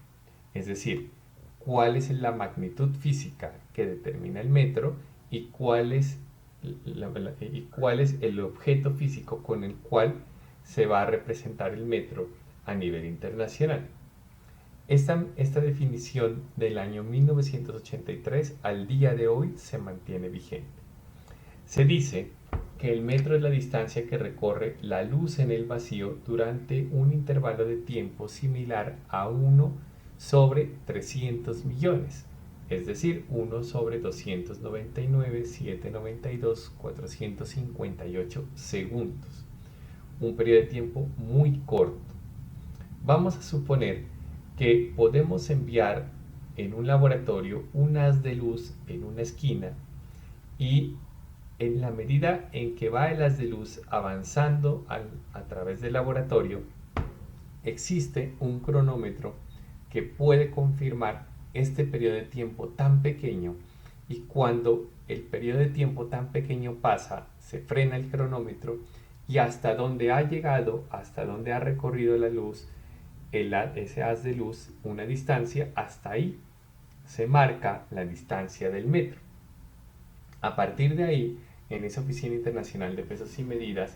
es decir, cuál es la magnitud física que determina el metro y cuál es el objeto físico con el cual se va a representar el metro a nivel internacional. Esta definición del año 1983 al día de hoy se mantiene vigente. Se dice que el metro es la distancia que recorre la luz en el vacío durante un intervalo de tiempo similar a 1 sobre 300 millones, es decir, 1 sobre 299.792.458 segundos. Un periodo de tiempo muy corto. Vamos a suponer que podemos enviar en un laboratorio un haz de luz en una esquina y en la medida en que va el haz de luz avanzando a través del laboratorio, existe un cronómetro que puede confirmar este periodo de tiempo tan pequeño, y cuando el periodo de tiempo tan pequeño pasa, se frena el cronómetro y hasta donde ha llegado, hasta donde ha recorrido la luz, ese haz de luz, una distancia, hasta ahí se marca la distancia del metro. A partir de ahí, en esa Oficina Internacional de Pesos y Medidas,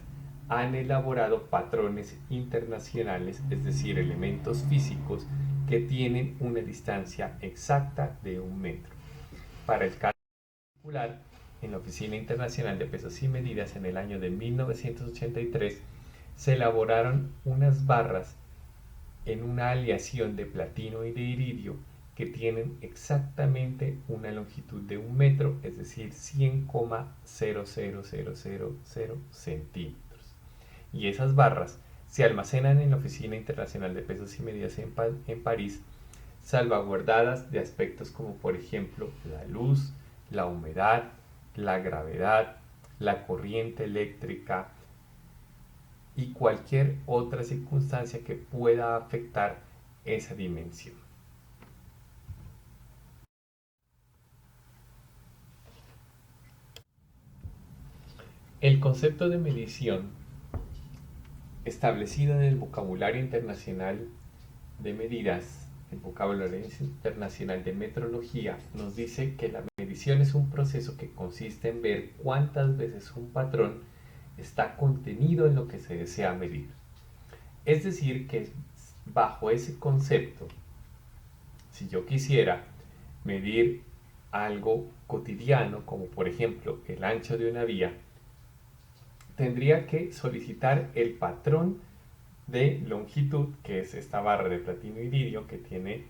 han elaborado patrones internacionales, es decir, elementos físicos que tienen una distancia exacta de 1 metro. Para el caso particular, en la Oficina Internacional de Pesos y Medidas, en el año de 1983, se elaboraron unas barras en una aleación de platino y de iridio que tienen exactamente una longitud de 1 metro, es decir, 100,00000 centímetros. Y esas barras se almacenan en la Oficina Internacional de Pesos y Medidas en París, salvaguardadas de aspectos como por ejemplo la luz, la humedad, la gravedad, la corriente eléctrica y cualquier otra circunstancia que pueda afectar esa dimensión. El concepto de medición, establecido en el vocabulario internacional de medidas, el vocabulario internacional de metrología, nos dice que la medición es un proceso que consiste en ver cuántas veces un patrón está contenido en lo que se desea medir. Es decir, que bajo ese concepto, si yo quisiera medir algo cotidiano, como por ejemplo el ancho de una vía, tendría que solicitar el patrón de longitud, que es esta barra de platino y iridio, que tiene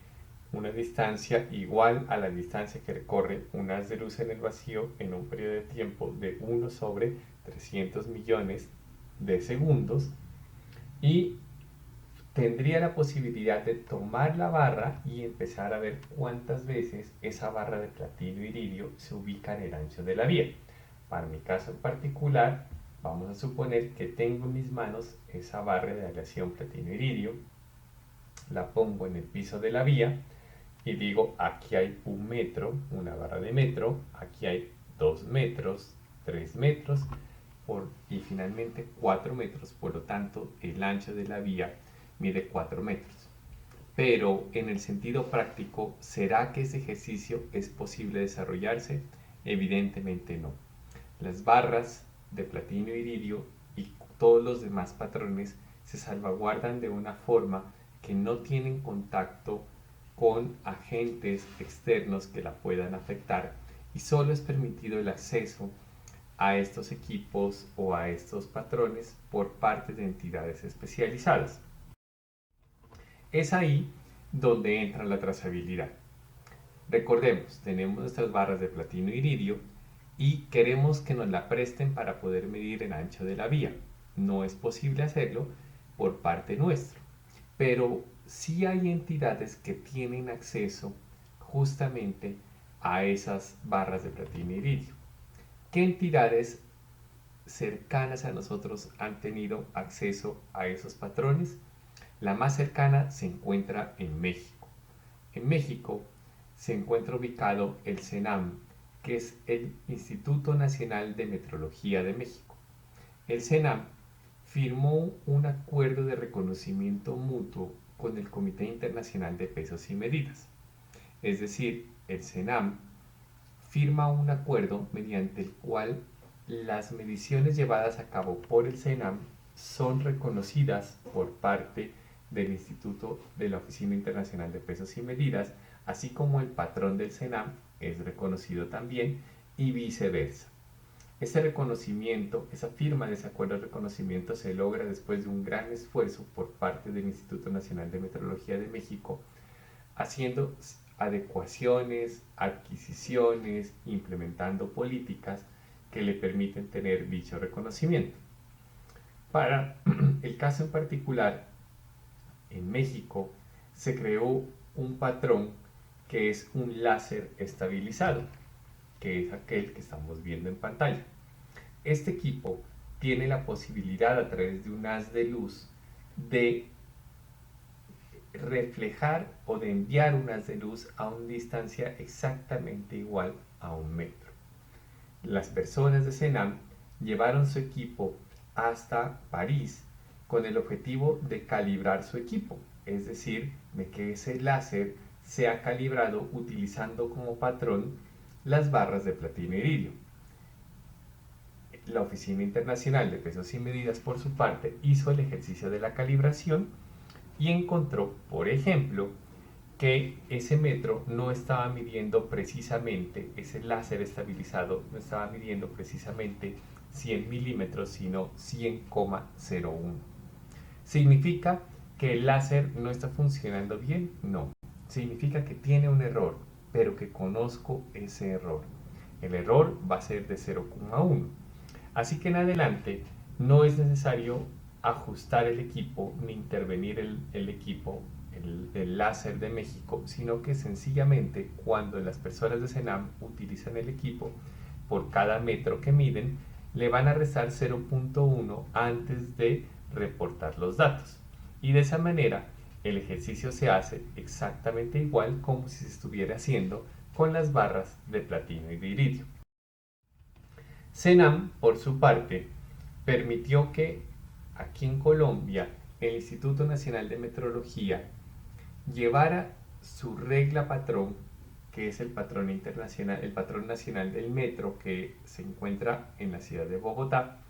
una distancia igual a la distancia que recorre un haz de luz en el vacío en un periodo de tiempo de 1 sobre 300 millones de segundos, y tendría la posibilidad de tomar la barra y empezar a ver cuántas veces esa barra de platino y iridio se ubica en el ancho de la vía. Para mi caso en particular, vamos a suponer que tengo en mis manos esa barra de aleación platino-iridio, la pongo en el piso de la vía y digo, aquí hay 1 metro, una barra de metro, aquí hay 2 metros, 3 metros y finalmente 4 metros, por lo tanto el ancho de la vía mide 4 metros. Pero en el sentido práctico, ¿será que ese ejercicio es posible desarrollarse? Evidentemente no. Las barras de platino y iridio y todos los demás patrones se salvaguardan de una forma que no tienen contacto con agentes externos que la puedan afectar, y solo es permitido el acceso a estos equipos o a estos patrones por parte de entidades especializadas. Es ahí donde entra la trazabilidad. Recordemos, tenemos nuestras barras de platino y iridio y queremos que nos la presten para poder medir el ancho de la vía. No es posible hacerlo por parte nuestra, pero sí hay entidades que tienen acceso justamente a esas barras de platino y iridio. ¿Qué entidades cercanas a nosotros han tenido acceso a esos patrones? La más cercana se encuentra en México. En México se encuentra ubicado el CENAM, que es el Instituto Nacional de Metrología de México. El CENAM firmó un acuerdo de reconocimiento mutuo con el Comité Internacional de Pesos y Medidas. Es decir, el CENAM firma un acuerdo mediante el cual las mediciones llevadas a cabo por el CENAM son reconocidas por parte del Instituto de la Oficina Internacional de Pesos y Medidas, así como el patrón del CENAM es reconocido también, y viceversa. Ese reconocimiento, esa firma de ese acuerdo de reconocimiento se logra después de un gran esfuerzo por parte del Instituto Nacional de Metrología de México, adecuaciones, adquisiciones, implementando políticas que le permiten tener dicho reconocimiento. Para el caso en particular, en México se creó un patrón que es un láser estabilizado, que es aquel que estamos viendo en pantalla. Este equipo tiene la posibilidad a través de un haz de luz de reflejar o de enviar un haz de luz a una distancia exactamente igual a 1 metro. Las personas de CENAM llevaron su equipo hasta París con el objetivo de calibrar su equipo, es decir, de que ese láser sea calibrado utilizando como patrón las barras de platino y iridio. La Oficina Internacional de Pesos y Medidas, por su parte, hizo el ejercicio de la calibración y encontró, por ejemplo, que ese metro no estaba midiendo precisamente, ese láser estabilizado no estaba midiendo precisamente 100 milímetros, sino 100,01. ¿Significa que el láser no está funcionando bien? No. Significa que tiene un error, pero que conozco ese error. El error va a ser de 0,1. Así que en adelante no es necesario ajustar el equipo ni intervenir el equipo del láser de México, sino que sencillamente cuando las personas de CENAM utilizan el equipo, por cada metro que miden, le van a restar 0,1 antes de reportar los datos. Y de esa manera el ejercicio se hace exactamente igual como si se estuviera haciendo con las barras de platino y de iridio. CENAM, por su parte, permitió que aquí en Colombia el Instituto Nacional de Metrología llevara su regla patrón, que es el patrón internacional, el patrón nacional del metro que se encuentra en la ciudad de Bogotá,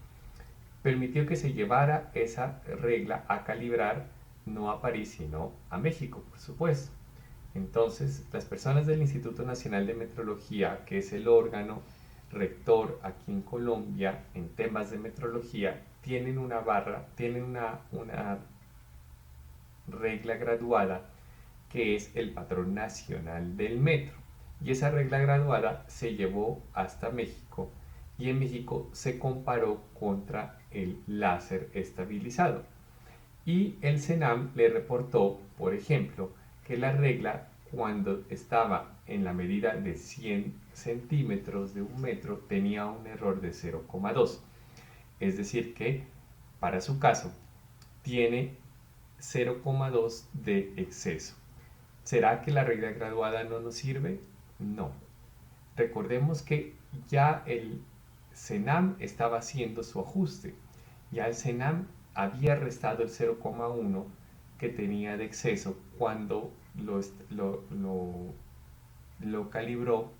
permitió que se llevara esa regla a calibrar no a París sino a México, por supuesto. Entonces, las personas del Instituto Nacional de Metrología, que es el órgano rector aquí en Colombia en temas de metrología, tienen una regla graduada que es el patrón nacional del metro. Y esa regla graduada se llevó hasta México y en México se comparó contra el láser estabilizado. Y el CENAM le reportó, por ejemplo, que la regla cuando estaba en la medida de 100 centímetros de 1 metro tenía un error de 0,2. Es decir que para su caso tiene 0,2 de exceso. ¿Será que la regla graduada no nos sirve? No. Recordemos que ya el CENAM estaba haciendo su ajuste. Ya el CENAM había restado el 0,1 que tenía de exceso cuando lo calibró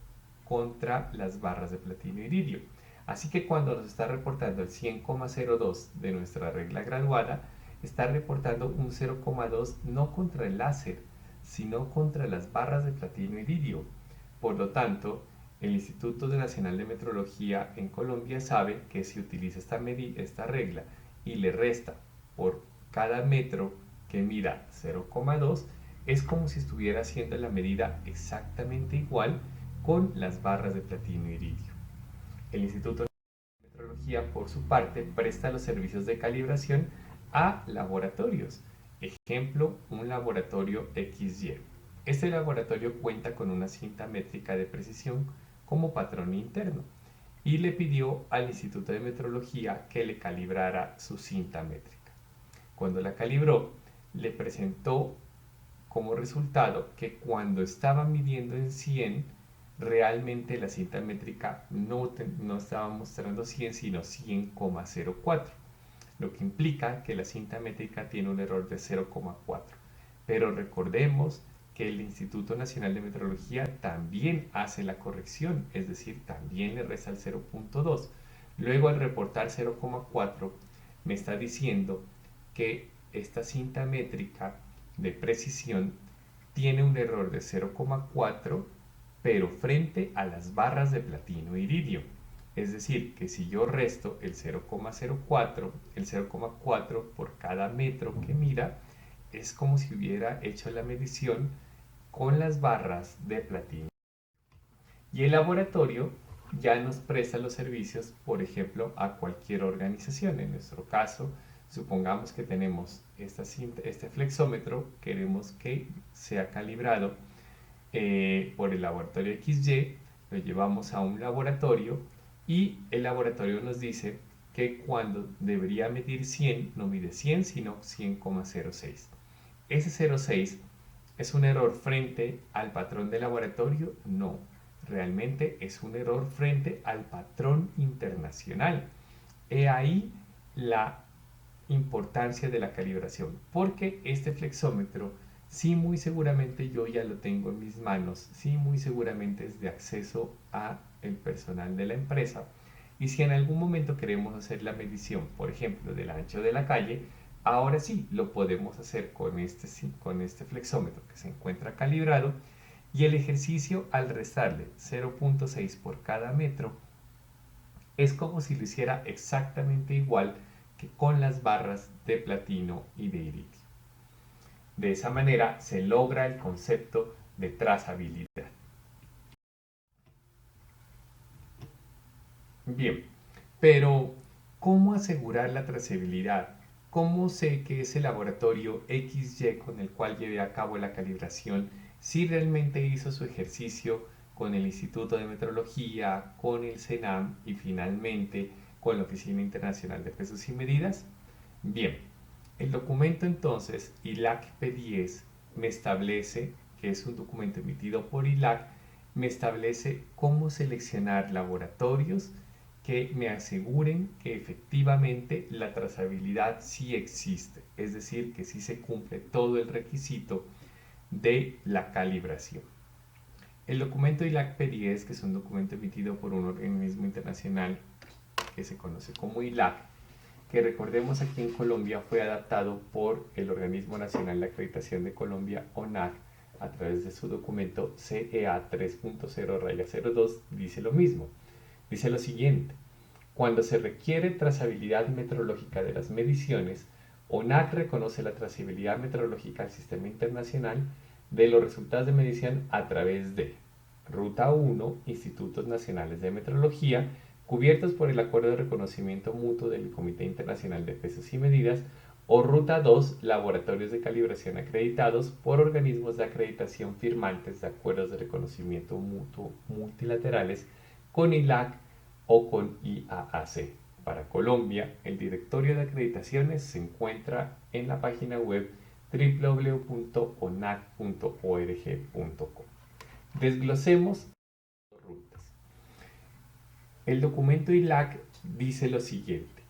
contra las barras de platino y iridio. Así que cuando nos está reportando el 100,02 de nuestra regla graduada, está reportando un 0,2 no contra el láser, sino contra las barras de platino y iridio. Por lo tanto, el Instituto Nacional de Metrología en Colombia sabe que si utiliza esta regla y le resta por cada metro que mida 0,2, es como si estuviera haciendo la medida exactamente igual con las barras de platino y iridio. El Instituto de Metrología, por su parte, presta los servicios de calibración a laboratorios. Ejemplo, un laboratorio XY. Este laboratorio cuenta con una cinta métrica de precisión como patrón interno y le pidió al Instituto de Metrología que le calibrara su cinta métrica. Cuando la calibró, le presentó como resultado que cuando estaba midiendo en 100, realmente la cinta métrica no estaba mostrando 100, sino 100,04, lo que implica que la cinta métrica tiene un error de 0,4. Pero recordemos que el Instituto Nacional de Metrología también hace la corrección, es decir, también le resta el 0,2. Luego al reportar 0,4 me está diciendo que esta cinta métrica de precisión tiene un error de 0,4, pero frente a las barras de platino iridio. Es decir, que si yo resto el 0,04, el 0,4 por cada metro que mida, es como si hubiera hecho la medición con las barras de platino. Y el laboratorio ya nos presta los servicios, por ejemplo, a cualquier organización. En nuestro caso, supongamos que tenemos este flexómetro, queremos que sea calibrado por el laboratorio XY, lo llevamos a un laboratorio y el laboratorio nos dice que cuando debería medir 100, no mide 100, sino 100,06. Ese 0,6 es un error frente al patrón de laboratorio, no. Realmente es un error frente al patrón internacional. He ahí la importancia de la calibración, porque este flexómetro, sí muy seguramente yo ya lo tengo en mis manos, sí muy seguramente es de acceso a el personal de la empresa, y si en algún momento queremos hacer la medición, por ejemplo, del ancho de la calle, ahora sí lo podemos hacer con este flexómetro que se encuentra calibrado, y el ejercicio al restarle 0,6 por cada metro es como si lo hiciera exactamente igual que con las barras de platino y de iridio. De esa manera se logra el concepto de trazabilidad. Bien, pero ¿cómo asegurar la trazabilidad? ¿Cómo sé que ese laboratorio XY con el cual llevé a cabo la calibración si realmente hizo su ejercicio con el Instituto de Metrología, con el CENAM y finalmente con la Oficina Internacional de Pesos y Medidas? Bien, el documento entonces ILAC P10 me establece, que es un documento emitido por ILAC, me establece cómo seleccionar laboratorios que me aseguren que efectivamente la trazabilidad sí existe, es decir, que sí se cumple todo el requisito de la calibración. El documento ILAC P10, que es un documento emitido por un organismo internacional que se conoce como ILAC, que recordemos aquí en Colombia fue adaptado por el Organismo Nacional de Acreditación de Colombia, ONAC, a través de su documento CEA 3.0-02, dice lo mismo. Dice lo siguiente: cuando se requiere trazabilidad metrológica de las mediciones, ONAC reconoce la trazabilidad metrológica al sistema internacional de los resultados de medición a través de Ruta 1, Institutos Nacionales de Metrología, cubiertos por el Acuerdo de Reconocimiento Mutuo del Comité Internacional de Pesos y Medidas, o Ruta 2, laboratorios de calibración acreditados por organismos de acreditación firmantes de acuerdos de reconocimiento mutuo multilaterales con ILAC o con IAAC. Para Colombia, el directorio de acreditaciones se encuentra en la página web www.onac.org.co. Desglosemos rutas. El documento ILAC dice lo siguiente: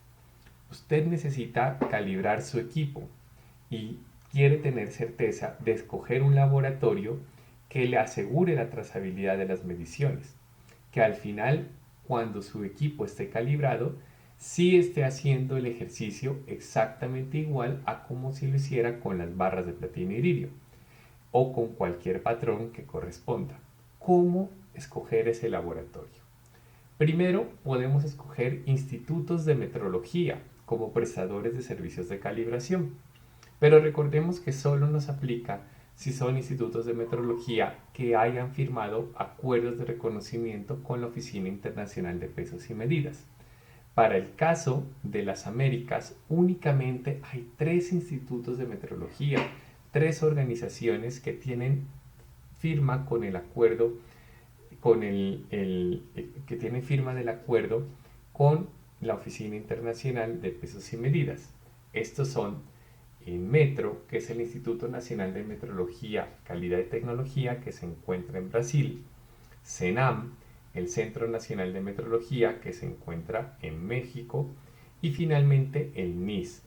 usted necesita calibrar su equipo y quiere tener certeza de escoger un laboratorio que le asegure la trazabilidad de las mediciones, que al final, cuando su equipo esté calibrado, sí esté haciendo el ejercicio exactamente igual a como si lo hiciera con las barras de platino y iridio o con cualquier patrón que corresponda. ¿Cómo escoger ese laboratorio? Primero, podemos escoger institutos de metrología como prestadores de servicios de calibración, pero recordemos que solo nos aplica si son institutos de metrología que hayan firmado acuerdos de reconocimiento con la Oficina Internacional de Pesos y Medidas. Para el caso de las Américas, únicamente hay 3 institutos de metrología, 3 organizaciones que tienen firma con el acuerdo, que tienen firma del acuerdo con la Oficina Internacional de Pesos y Medidas. Estos son Metro, que es el Instituto Nacional de Metrología, Calidad y Tecnología, que se encuentra en Brasil; CENAM, el Centro Nacional de Metrología, que se encuentra en México; y finalmente el NIS,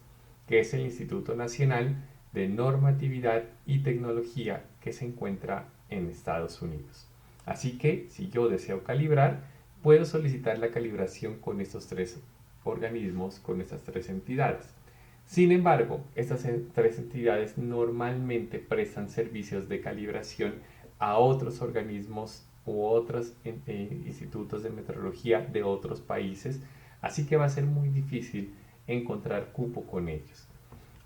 que es el Instituto Nacional de Normatividad y Tecnología, que se encuentra en Estados Unidos. Así que, si yo deseo calibrar, puedo solicitar la calibración con estos 3 organismos, con estas 3 entidades. Sin embargo, estas 3 entidades normalmente prestan servicios de calibración a otros organismos u otros institutos de metrología de otros países, así que va a ser muy difícil encontrar cupo con ellos.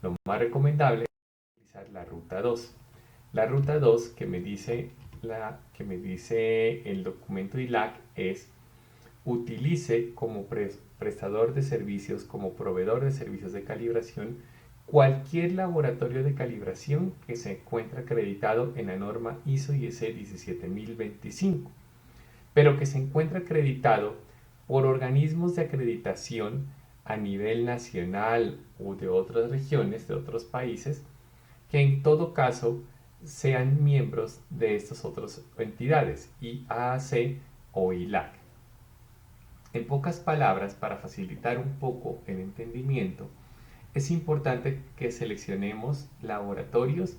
Lo más recomendable es utilizar la ruta 2. La ruta 2 que me dice el documento ILAC es: utilice como prestador de servicios, como proveedor de servicios de calibración, cualquier laboratorio de calibración que se encuentre acreditado en la norma ISO IEC 17025, pero que se encuentre acreditado por organismos de acreditación a nivel nacional o de otras regiones, de otros países, que en todo caso sean miembros de estas otras entidades, IAAC o ILAC. En pocas palabras, para facilitar un poco el entendimiento, es importante que seleccionemos laboratorios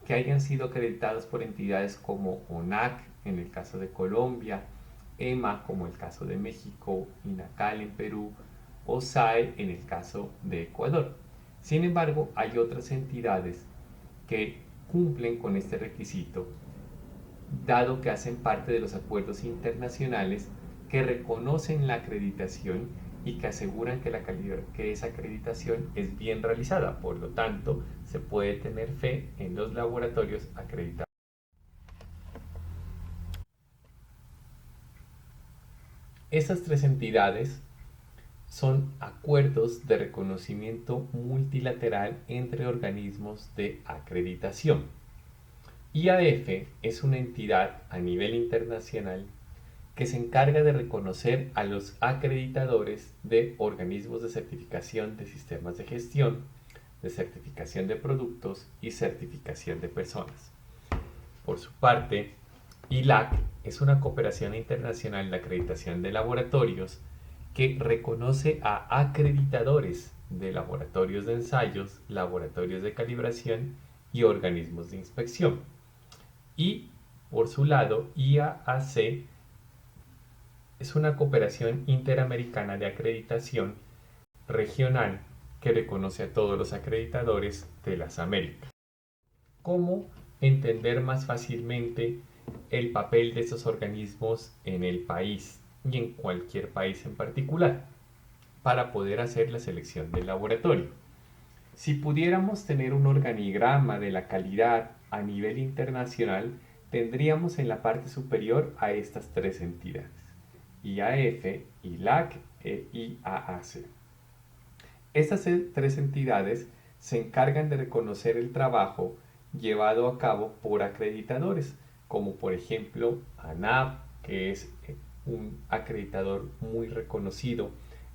que hayan sido acreditados por entidades como ONAC en el caso de Colombia, EMA como el caso de México, INACAL en Perú o SAE en el caso de Ecuador. Sin embargo, hay otras entidades que cumplen con este requisito, dado que hacen parte de los acuerdos internacionales que reconocen la acreditación y que aseguran que esa acreditación es bien realizada. Por lo tanto, se puede tener fe en los laboratorios acreditados. Estas tres entidades son acuerdos de reconocimiento multilateral entre organismos de acreditación. IAF es una entidad a nivel internacional que se encarga de reconocer a los acreditadores de organismos de certificación de sistemas de gestión, de certificación de productos y certificación de personas. Por su parte, ILAC es una cooperación internacional de acreditación de laboratorios que reconoce a acreditadores de laboratorios de ensayos, laboratorios de calibración y organismos de inspección. Y, por su lado, IAAC es una cooperación interamericana de acreditación regional que reconoce a todos los acreditadores de las Américas. ¿Cómo entender más fácilmente el papel de estos organismos en el país y en cualquier país en particular para poder hacer la selección del laboratorio? Si pudiéramos tener un organigrama de la calidad a nivel internacional, tendríamos en la parte superior a estas tres entidades: IAF, ILAC e IAAC. Estas tres entidades se encargan de reconocer el trabajo llevado a cabo por acreditadores, como por ejemplo ANAP, que es un acreditador muy reconocido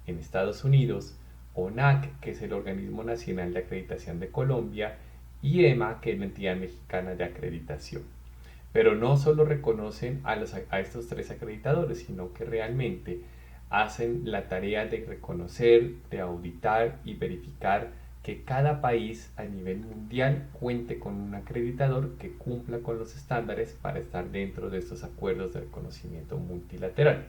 en Estados Unidos, ONAC, que es el Organismo Nacional de Acreditación de Colombia, y EMA, que es la entidad mexicana de acreditación. Pero no solo reconocen a estos tres acreditadores, sino que realmente hacen la tarea de reconocer, de auditar y verificar que cada país a nivel mundial cuente con un acreditador que cumpla con los estándares para estar dentro de estos acuerdos de reconocimiento multilateral.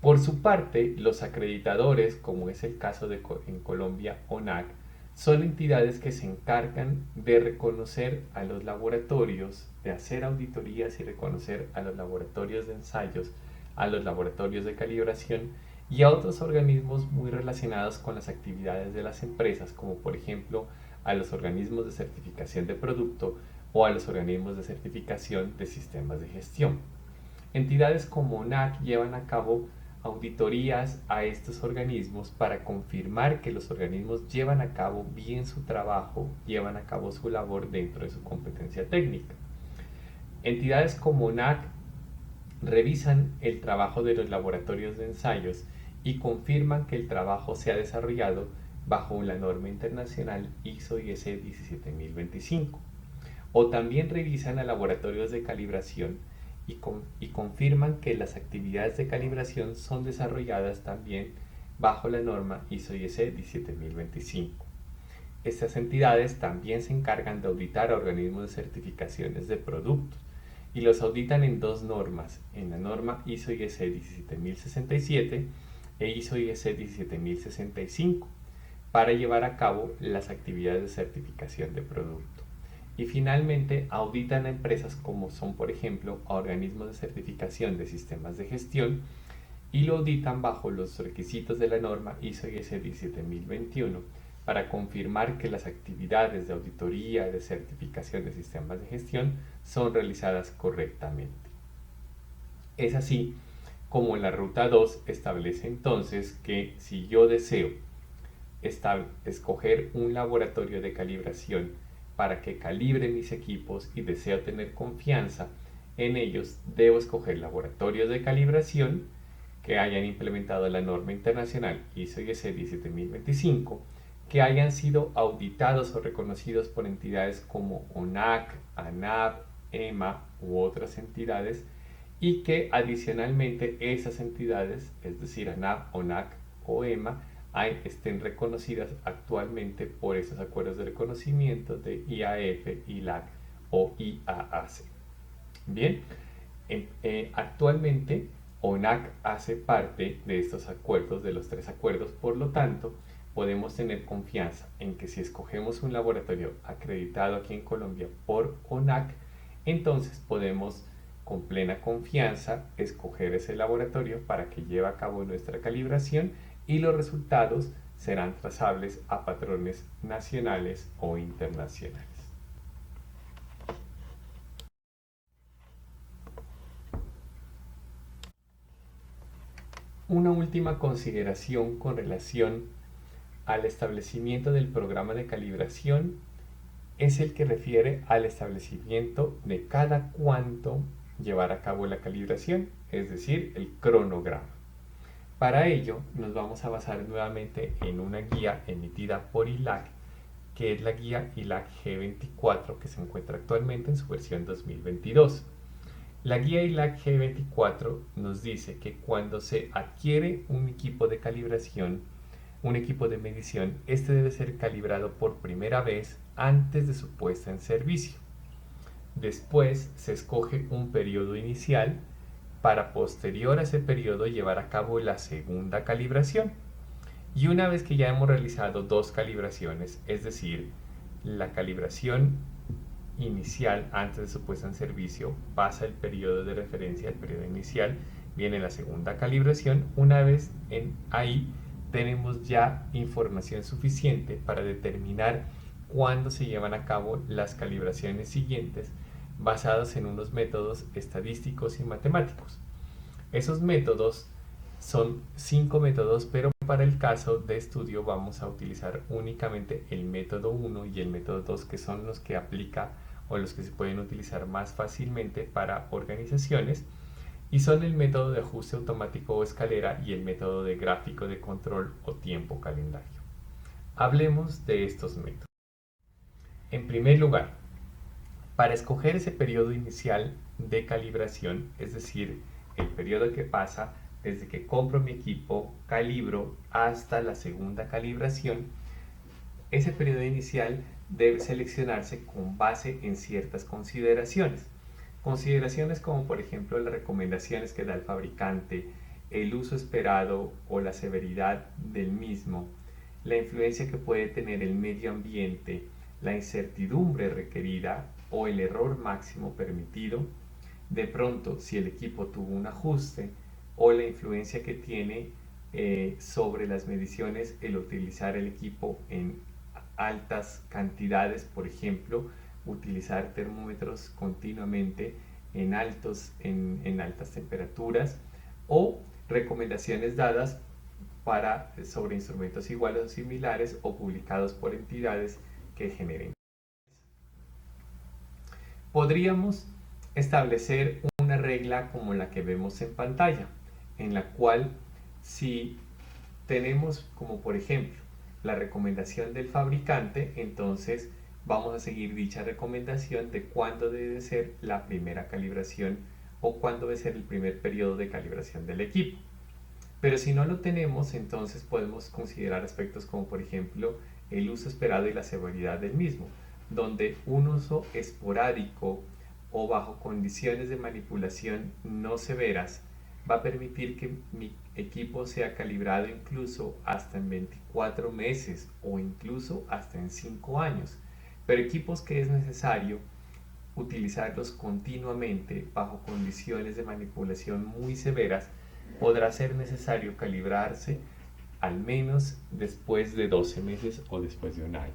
Por su parte, los acreditadores, como es el caso en Colombia, ONAC, son entidades que se encargan de reconocer a los laboratorios, de hacer auditorías y reconocer a los laboratorios de ensayos, a los laboratorios de calibración y a otros organismos muy relacionados con las actividades de las empresas, como por ejemplo a los organismos de certificación de producto o a los organismos de certificación de sistemas de gestión. Entidades como ONAC llevan a cabo auditorías a estos organismos para confirmar que los organismos llevan a cabo bien su trabajo, llevan a cabo su labor dentro de su competencia técnica. Entidades como ONAC revisan el trabajo de los laboratorios de ensayos y confirman que el trabajo se ha desarrollado bajo la norma internacional ISO IEC 17025. O también revisan a laboratorios de calibración y confirman que las actividades de calibración son desarrolladas también bajo la norma ISO IEC 17025. Estas entidades también se encargan de auditar a organismos de certificaciones de productos y los auditan en dos normas, en la norma ISO IEC 17067 e ISO IEC 17065, para llevar a cabo las actividades de certificación de producto. Y finalmente auditan a empresas como son, por ejemplo, a organismos de certificación de sistemas de gestión y lo auditan bajo los requisitos de la norma ISO IEC 17021, para confirmar que las actividades de auditoría y de certificación de sistemas de gestión son realizadas correctamente. Es así como la ruta 2 establece entonces que si yo deseo escoger un laboratorio de calibración para que calibre mis equipos y deseo tener confianza en ellos, debo escoger laboratorios de calibración que hayan implementado la norma internacional ISO/IEC 17025, que hayan sido auditados o reconocidos por entidades como ONAC, ANAP, EMA u otras entidades, y que adicionalmente esas entidades, es decir, ANAP, ONAC o EMA, estén reconocidas actualmente por esos acuerdos de reconocimiento de IAF, ILAC o IAAC. Bien, actualmente ONAC hace parte de estos acuerdos, de los 3 acuerdos, por lo tanto, podemos tener confianza en que si escogemos un laboratorio acreditado aquí en Colombia por ONAC, entonces podemos con plena confianza escoger ese laboratorio para que lleve a cabo nuestra calibración y los resultados serán trazables a patrones nacionales o internacionales. Una última consideración con relación al establecimiento del programa de calibración es el que refiere al establecimiento de cada cuánto llevar a cabo la calibración, es decir, el cronograma. Para ello nos vamos a basar nuevamente en una guía emitida por ILAC, que es la guía ILAC G24, que se encuentra actualmente en su versión 2022. La guía ILAC G24 nos dice que cuando se adquiere un equipo de calibración, un equipo de medición, este debe ser calibrado por primera vez antes de su puesta en servicio. Después se escoge un periodo inicial para posterior a ese periodo llevar a cabo la segunda calibración. Y una vez que ya hemos realizado 2 calibraciones, es decir, la calibración inicial antes de su puesta en servicio, pasa el periodo de referencia, el periodo inicial, viene la segunda calibración. Una vez ahí tenemos ya información suficiente para determinar cuándo se llevan a cabo las calibraciones siguientes basados en unos métodos estadísticos y matemáticos. Esos métodos son 5 métodos, pero para el caso de estudio vamos a utilizar únicamente el método 1 y el método 2, que son los que aplica o los que se pueden utilizar más fácilmente para organizaciones, y son el método de ajuste automático o escalera y el método de gráfico de control o tiempo calendario. Hablemos de estos métodos. En primer lugar, para escoger ese periodo inicial de calibración, es decir, el periodo que pasa desde que compro mi equipo, calibro, hasta la segunda calibración, ese periodo inicial debe seleccionarse con base en ciertas consideraciones. Consideraciones como por ejemplo las recomendaciones que da el fabricante, el uso esperado o la severidad del mismo, la influencia que puede tener el medio ambiente, la incertidumbre requerida o el error máximo permitido, de pronto si el equipo tuvo un ajuste o la influencia que tiene sobre las mediciones el utilizar el equipo en altas cantidades, por ejemplo, utilizar termómetros continuamente en altas temperaturas, o recomendaciones dadas sobre instrumentos iguales o similares o publicados por entidades que generen. Podríamos establecer una regla como la que vemos en pantalla, en la cual si tenemos como por ejemplo la recomendación del fabricante, entonces vamos a seguir dicha recomendación de cuándo debe ser la primera calibración o cuándo debe ser el primer periodo de calibración del equipo. Pero si no lo tenemos, entonces podemos considerar aspectos como por ejemplo el uso esperado y la severidad del mismo, donde un uso esporádico o bajo condiciones de manipulación no severas va a permitir que mi equipo sea calibrado incluso hasta en 24 meses o incluso hasta en 5 años. Pero equipos que es necesario utilizarlos continuamente bajo condiciones de manipulación muy severas, podrá ser necesario calibrarse al menos después de 12 meses o después de un año.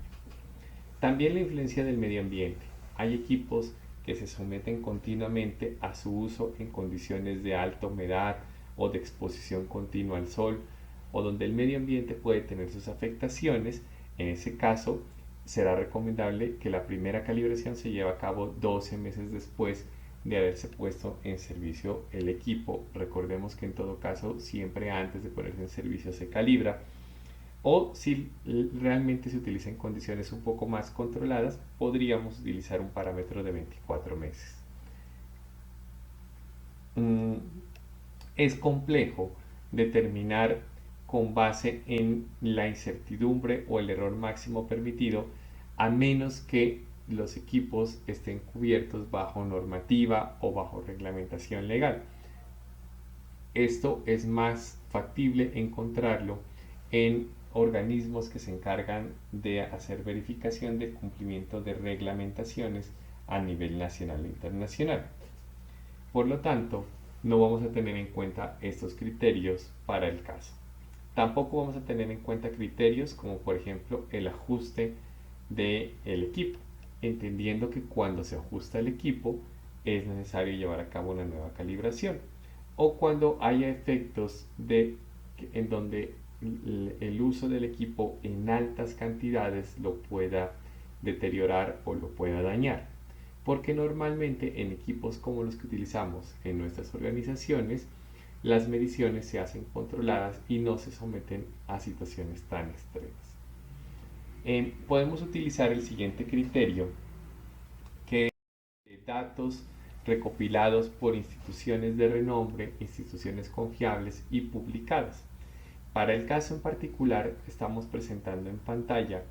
También la influencia del medio ambiente. Hay equipos que se someten continuamente a su uso en condiciones de alta humedad o de exposición continua al sol, o donde el medio ambiente puede tener sus afectaciones. En ese caso, será recomendable que la primera calibración se lleve a cabo 12 meses después de haberse puesto en servicio el equipo. Recordemos que en todo caso, siempre antes de ponerse en servicio se calibra, o si realmente se utiliza en condiciones un poco más controladas, podríamos utilizar un parámetro de 24 meses. Es complejo determinar con base en la incertidumbre o el error máximo permitido, a menos que los equipos estén cubiertos bajo normativa o bajo reglamentación legal. Esto es más factible encontrarlo en organismos que se encargan de hacer verificación del cumplimiento de reglamentaciones a nivel nacional e internacional. Por lo tanto, no vamos a tener en cuenta estos criterios para el caso. Tampoco vamos a tener en cuenta criterios como por ejemplo el ajuste del equipo, entendiendo que cuando se ajusta el equipo es necesario llevar a cabo una nueva calibración, o cuando haya efectos en donde el uso del equipo en altas cantidades lo pueda deteriorar o lo pueda dañar, porque normalmente en equipos como los que utilizamos en nuestras organizaciones, las mediciones se hacen controladas y no se someten a situaciones tan extremas. Podemos utilizar el siguiente criterio, que es datos recopilados por instituciones de renombre, instituciones confiables y publicadas. Para el caso en particular, estamos presentando en pantalla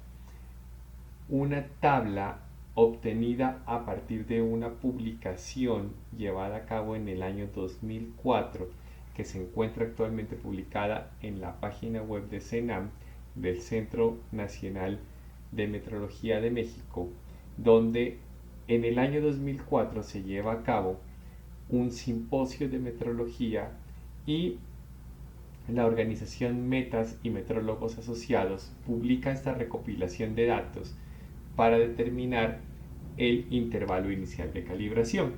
una tabla obtenida a partir de una publicación llevada a cabo en el año 2004, que se encuentra actualmente publicada en la página web de CENAM, del Centro Nacional de Metrología de México, donde en el año 2004 se lleva a cabo un simposio de metrología y la organización Metas y Metrólogos Asociados publica esta recopilación de datos para determinar el intervalo inicial de calibración.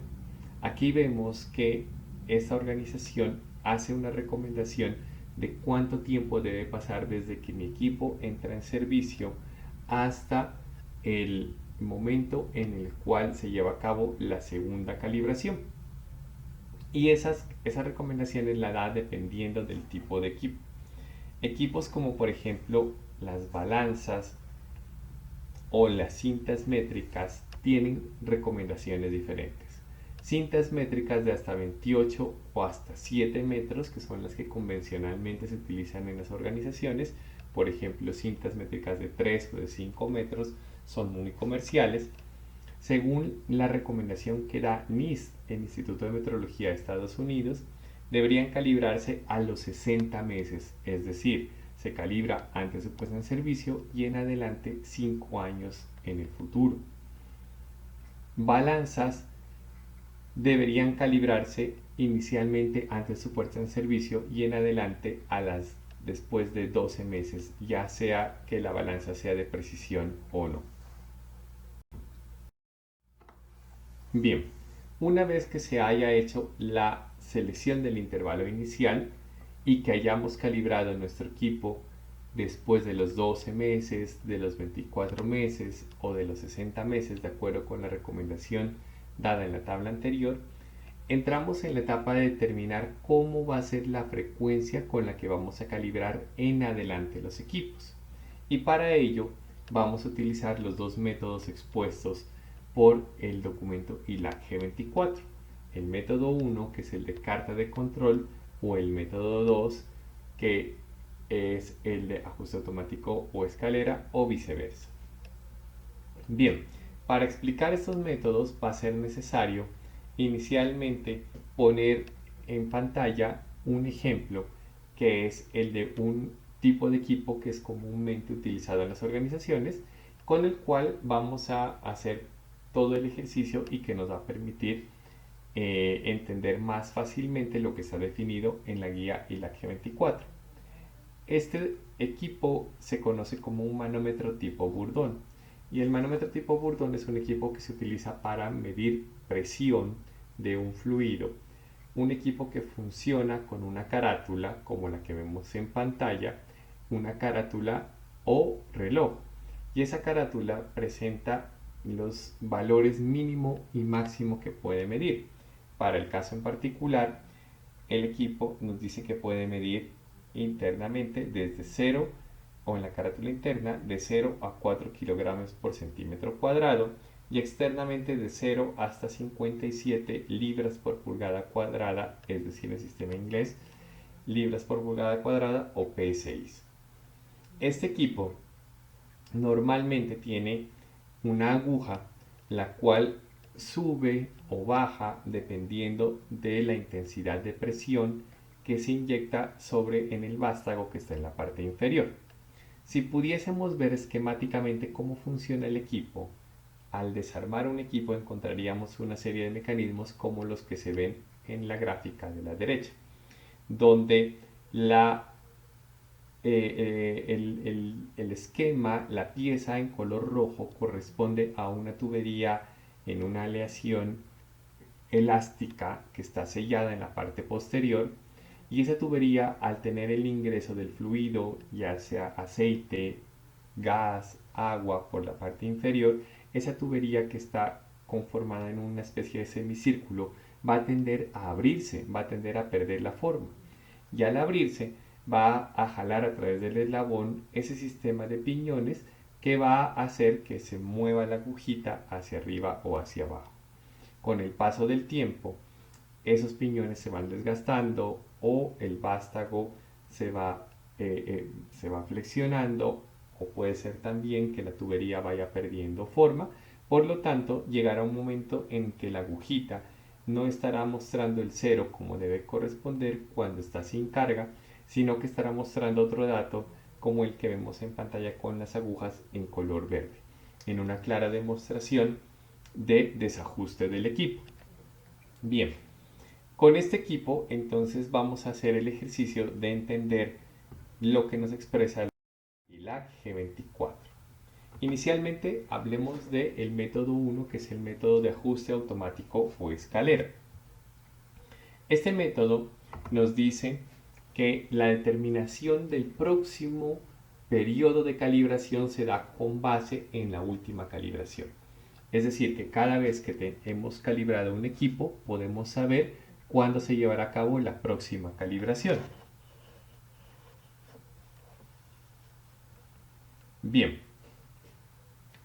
Aquí vemos que esta organización hace una recomendación de cuánto tiempo debe pasar desde que mi equipo entra en servicio hasta el momento en el cual se lleva a cabo la segunda calibración. Y esas recomendaciones la da dependiendo del tipo de equipo. Equipos como por ejemplo las balanzas o las cintas métricas tienen recomendaciones diferentes. Cintas métricas de hasta 28 o hasta 7 metros, que son las que convencionalmente se utilizan en las organizaciones. Por ejemplo, cintas métricas de 3 o de 5 metros son muy comerciales. Según la recomendación que da NIST, el Instituto de Metrología de Estados Unidos, deberían calibrarse a los 60 meses, es decir, se calibra antes de puesta en servicio y en adelante 5 años en el futuro. Balanzas deberían calibrarse inicialmente antes de su puesta en servicio y en adelante después de 12 meses, ya sea que la balanza sea de precisión o no. Bien, una vez que se haya hecho la selección del intervalo inicial y que hayamos calibrado nuestro equipo después de los 12 meses, de los 24 meses o de los 60 meses, de acuerdo con la recomendación dada en la tabla anterior, entramos en la etapa de determinar cómo va a ser la frecuencia con la que vamos a calibrar en adelante los equipos. Y para ello vamos a utilizar los dos métodos expuestos por el documento ILAC G24. El método 1, que es el de carta de control, o el método 2, que es el de ajuste automático o escalera, o viceversa. Bien, para explicar estos métodos va a ser necesario inicialmente poner en pantalla un ejemplo, que es el de un tipo de equipo que es comúnmente utilizado en las organizaciones, con el cual vamos a hacer todo el ejercicio y que nos va a permitir entender más fácilmente lo que está definido en la guía ILAC G24. Este equipo se conoce como un manómetro tipo Bourdon. Y el manómetro tipo Bourdon es un equipo que se utiliza para medir presión de un fluido. Un equipo que funciona con una carátula, como la que vemos en pantalla, una carátula o reloj. Y esa carátula presenta los valores mínimo y máximo que puede medir. Para el caso en particular, el equipo nos dice que puede medir internamente desde 0 o en la carátula interna de 0 a 4 kilogramos por centímetro cuadrado y externamente de 0 hasta 57 libras por pulgada cuadrada, es decir, el sistema inglés, libras por pulgada cuadrada o PSI. Este equipo normalmente tiene una aguja la cual sube o baja dependiendo de la intensidad de presión que se inyecta sobre en el vástago que está en la parte inferior. Si pudiésemos ver esquemáticamente cómo funciona el equipo, al desarmar un equipo encontraríamos una serie de mecanismos como los que se ven en la gráfica de la derecha, donde el esquema, la pieza en color rojo corresponde a una tubería en una aleación elástica que está sellada en la parte posterior, y esa tubería, al tener el ingreso del fluido, ya sea aceite, gas, agua por la parte inferior, esa tubería que está conformada en una especie de semicírculo va a tender a abrirse, va a tender a perder la forma, y al abrirse va a jalar a través del eslabón ese sistema de piñones que va a hacer que se mueva la agujita hacia arriba o hacia abajo. Con el paso del tiempo, esos piñones se van desgastando o el vástago se va flexionando, o puede ser también que la tubería vaya perdiendo forma. Por lo tanto, llegará un momento en que la agujita no estará mostrando el 0 como debe corresponder cuando está sin carga, sino que estará mostrando otro dato como el que vemos en pantalla con las agujas en color verde, en una clara demostración de desajuste del equipo. Bien, con este equipo entonces vamos a hacer el ejercicio de entender lo que nos expresa el ILAC G24. Inicialmente hablemos del método 1, que es el método de ajuste automático o escalera. Este método nos dice que la determinación del próximo periodo de calibración se da con base en la última calibración. Es decir, que cada vez que hemos calibrado un equipo podemos saber cuándo se llevará a cabo la próxima calibración. Bien,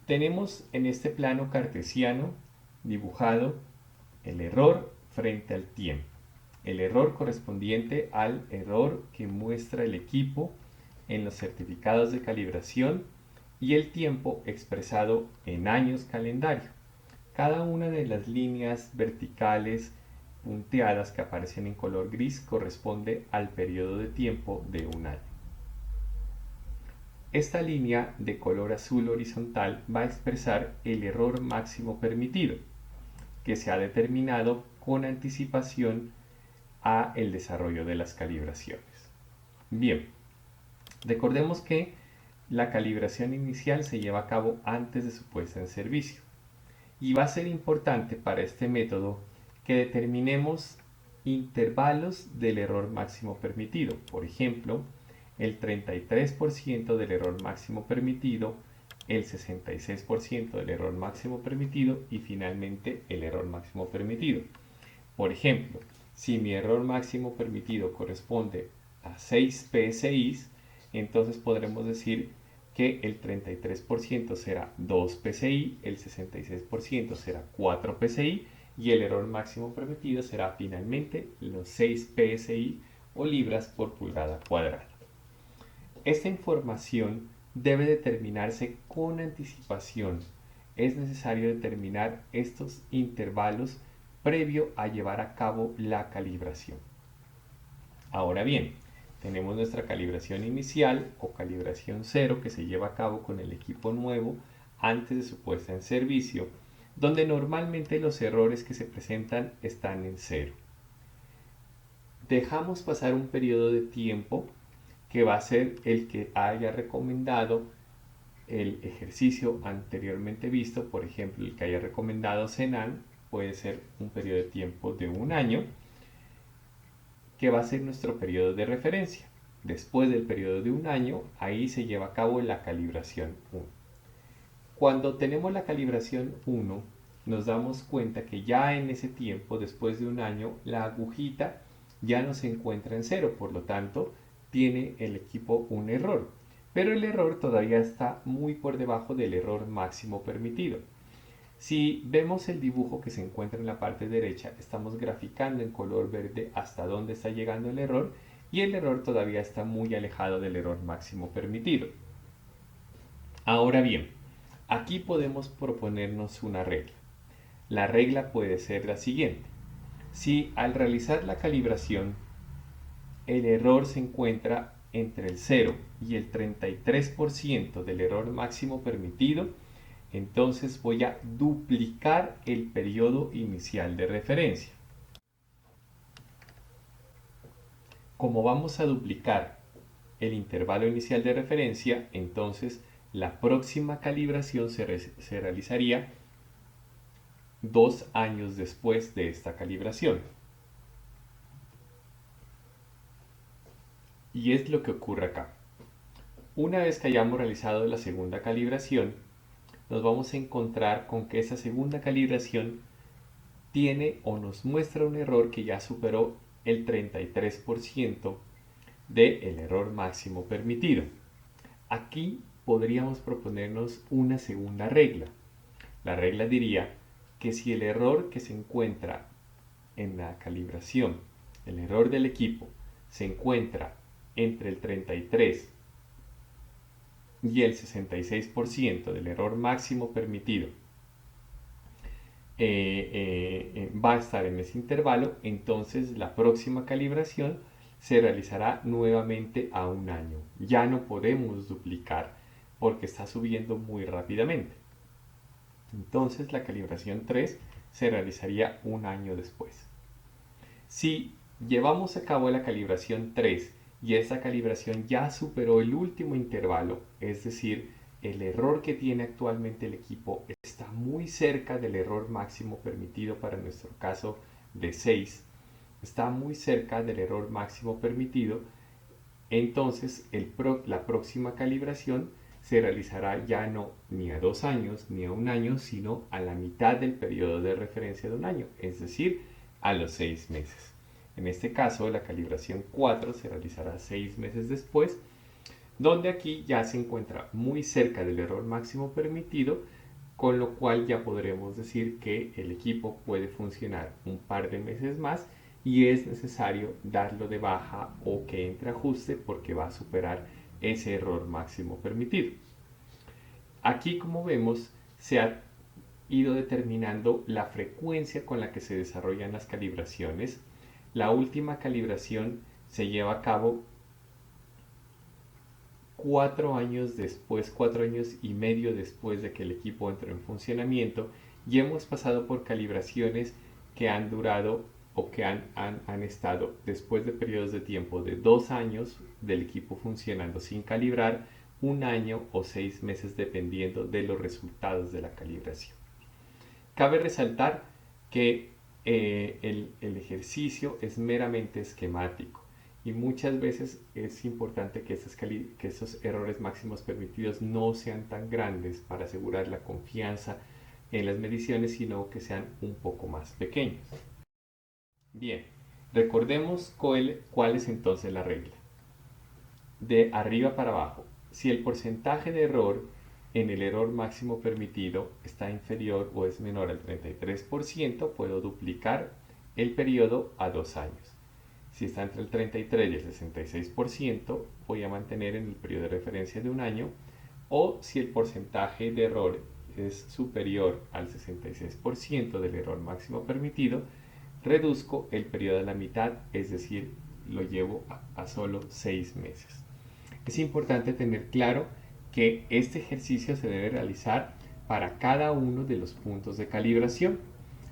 tenemos en este plano cartesiano dibujado el error frente al tiempo. El error correspondiente al error que muestra el equipo en los certificados de calibración y el tiempo expresado en años calendario. Cada una de las líneas verticales punteadas que aparecen en color gris corresponde al periodo de tiempo de un año. Esta línea de color azul horizontal va a expresar el error máximo permitido, que se ha determinado con anticipación a el desarrollo de las calibraciones. Bien, recordemos que la calibración inicial se lleva a cabo antes de su puesta en servicio, y va a ser importante para este método que determinemos intervalos del error máximo permitido. Por ejemplo, el 33% del error máximo permitido, el 66% del error máximo permitido y finalmente el error máximo permitido. Por ejemplo, si mi error máximo permitido corresponde a 6 PSI, entonces podremos decir que el 33% será 2 PSI, el 66% será 4 PSI y el error máximo permitido será finalmente los 6 PSI o libras por pulgada cuadrada. Esta información debe determinarse con anticipación. Es necesario determinar estos intervalos previo a llevar a cabo la calibración. Ahora bien, tenemos nuestra calibración inicial o calibración 0 que se lleva a cabo con el equipo nuevo antes de su puesta en servicio, donde normalmente los errores que se presentan están en 0. Dejamos pasar un periodo de tiempo que va a ser el que haya recomendado el ejercicio anteriormente visto. Por ejemplo, el que haya recomendado Cenan puede ser un periodo de tiempo de un año, que va a ser nuestro periodo de referencia. Después del periodo de un año, ahí se lleva a cabo la calibración 1. Cuando tenemos la calibración 1, nos damos cuenta que ya en ese tiempo, después de un año, la agujita ya no se encuentra en cero, por lo tanto, tiene el equipo un error. Pero el error todavía está muy por debajo del error máximo permitido. Si vemos el dibujo que se encuentra en la parte derecha, estamos graficando en color verde hasta dónde está llegando el error, y el error todavía está muy alejado del error máximo permitido. Ahora bien, aquí podemos proponernos una regla. La regla puede ser la siguiente. Si al realizar la calibración el error se encuentra entre el 0 y el 33% del error máximo permitido, entonces voy a duplicar el periodo inicial de referencia. Como vamos a duplicar el intervalo inicial de referencia, entonces la próxima calibración se realizaría 2 años después de esta calibración. Y es lo que ocurre acá. Una vez que hayamos realizado la segunda calibración, nos vamos a encontrar con que esa segunda calibración tiene o nos muestra un error que ya superó el 33% del error máximo permitido. Aquí podríamos proponernos una segunda regla. La regla diría que si el error que se encuentra en la calibración, el error del equipo, se encuentra entre el 33 y el 66% del error máximo permitido, va a estar en ese intervalo, entonces la próxima calibración se realizará nuevamente a un año. Ya no podemos duplicar porque está subiendo muy rápidamente. Entonces la calibración 3 se realizaría un año después. Si llevamos a cabo la calibración 3 y esa calibración ya superó el último intervalo, es decir, el error que tiene actualmente el equipo está muy cerca del error máximo permitido para nuestro caso de 6, está muy cerca del error máximo permitido, entonces la próxima calibración se realizará ya no ni a 2 años ni a un año, sino a la mitad del periodo de referencia de un año, es decir, a los 6 meses. En este caso, la calibración 4 se realizará 6 meses después, donde aquí ya se encuentra muy cerca del error máximo permitido, con lo cual ya podremos decir que el equipo puede funcionar un par de meses más y es necesario darlo de baja o que entre ajuste porque va a superar ese error máximo permitido. Aquí, como vemos, se ha ido determinando la frecuencia con la que se desarrollan las calibraciones. La última calibración se lleva a cabo 4 años después, 4 años y medio después de que el equipo entró en funcionamiento, y hemos pasado por calibraciones que han durado o que han estado después de periodos de tiempo de 2 años del equipo funcionando sin calibrar, un año o 6 meses dependiendo de los resultados de la calibración. Cabe resaltar que el ejercicio es meramente esquemático y muchas veces es importante que esos errores máximos permitidos no sean tan grandes para asegurar la confianza en las mediciones, sino que sean un poco más pequeños. Bien, recordemos cuál es entonces la regla. De arriba para abajo, si el porcentaje de error en el error máximo permitido está inferior o es menor al 33%, puedo duplicar el periodo a 2 años. Si está entre el 33 y el 66%, voy a mantener en el periodo de referencia de un año, o si el porcentaje de error es superior al 66% del error máximo permitido, reduzco el periodo a la mitad, es decir, lo llevo a solo 6 meses. Es importante tener claro que este ejercicio se debe realizar para cada uno de los puntos de calibración.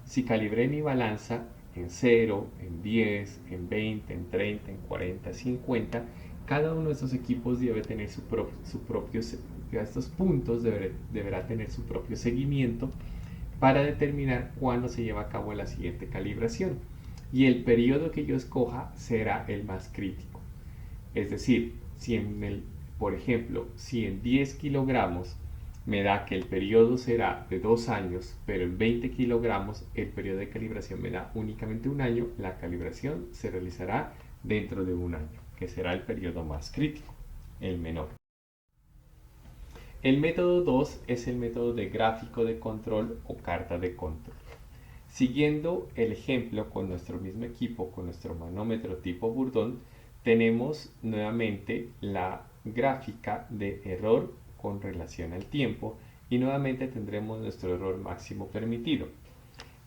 Si calibré mi balanza en 0, en 10, en 20, en 30, en 40, 50, cada uno de esos equipos debe tener estos puntos deberá tener su propio seguimiento para determinar cuándo se lleva a cabo la siguiente calibración. Y el periodo que yo escoja será el más crítico. Es decir, por ejemplo, si en 10 kilogramos me da que el periodo será de 2 años, pero en 20 kilogramos el periodo de calibración me da únicamente un año, la calibración se realizará dentro de un año, que será el periodo más crítico, el menor. El método 2 es el método de gráfico de control o carta de control. Siguiendo el ejemplo con nuestro mismo equipo, con nuestro manómetro tipo Bourdon, tenemos nuevamente la gráfica de error con relación al tiempo y nuevamente tendremos nuestro error máximo permitido.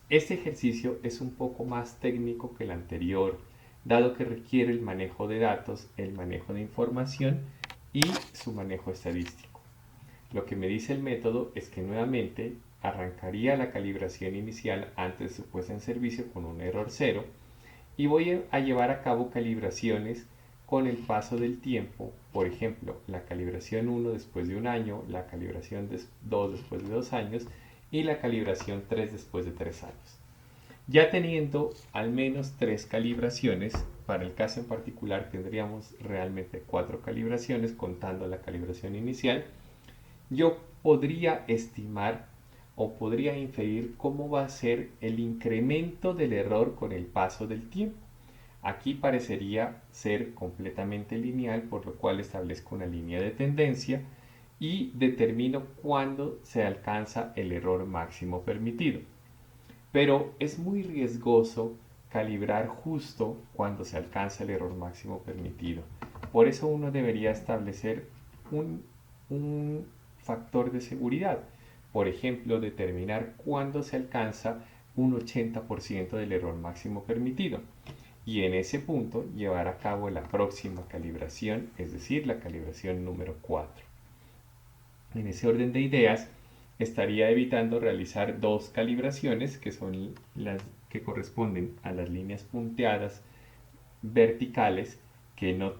Este ejercicio es un poco más técnico que el anterior, dado que requiere el manejo de datos, el manejo de información y su manejo estadístico. Lo que me dice el método es que nuevamente arrancaría la calibración inicial antes de su puesta en servicio con un error cero y voy a llevar a cabo calibraciones con el paso del tiempo, por ejemplo, la calibración 1 después de un año, la calibración 2 después de 2 años y la calibración 3 después de 3 años. Ya teniendo al menos 3 calibraciones, para el caso en particular tendríamos realmente 4 calibraciones contando la calibración inicial, yo podría estimar o podría inferir cómo va a ser el incremento del error con el paso del tiempo. Aquí parecería ser completamente lineal, por lo cual establezco una línea de tendencia y determino cuándo se alcanza el error máximo permitido. Pero es muy riesgoso calibrar justo cuando se alcanza el error máximo permitido. Por eso uno debería establecer un factor de seguridad. Por ejemplo, determinar cuándo se alcanza un 80% del error máximo permitido. Y en ese punto llevar a cabo la próxima calibración, es decir, la calibración número 4. En ese orden de ideas, estaría evitando realizar 2 calibraciones, que son las que corresponden a las líneas punteadas verticales que no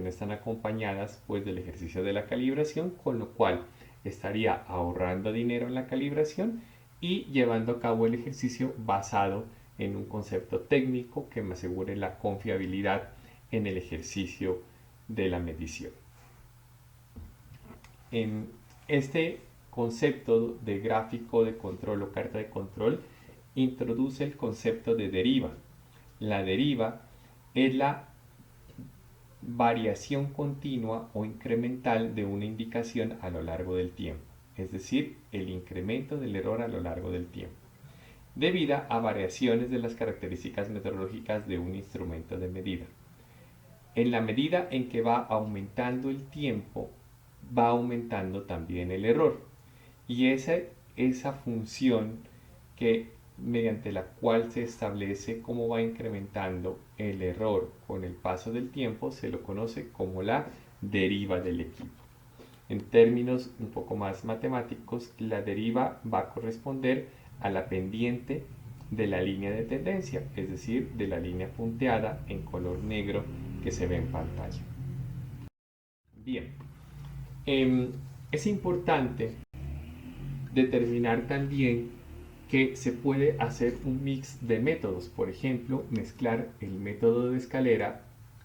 están acompañadas pues del ejercicio de la calibración, con lo cual estaría ahorrando dinero en la calibración y llevando a cabo el ejercicio basado en un concepto técnico que me asegure la confiabilidad en el ejercicio de la medición. En este concepto de gráfico de control o carta de control introduce el concepto de deriva. La deriva es la variación continua o incremental de una indicación a lo largo del tiempo, es decir, el incremento del error a lo largo del tiempo, debida a variaciones de las características meteorológicas de un instrumento de medida. En la medida en que va aumentando el tiempo, va aumentando también el error. Y esa función mediante la cual se establece cómo va incrementando el error con el paso del tiempo, se lo conoce como la deriva del equipo. En términos un poco más matemáticos, la deriva va a corresponder a la pendiente de la línea de tendencia, es decir, de la línea punteada en color negro que se ve en pantalla. Bien, es importante determinar también que se puede hacer un mix de métodos, por ejemplo, mezclar el método de escalera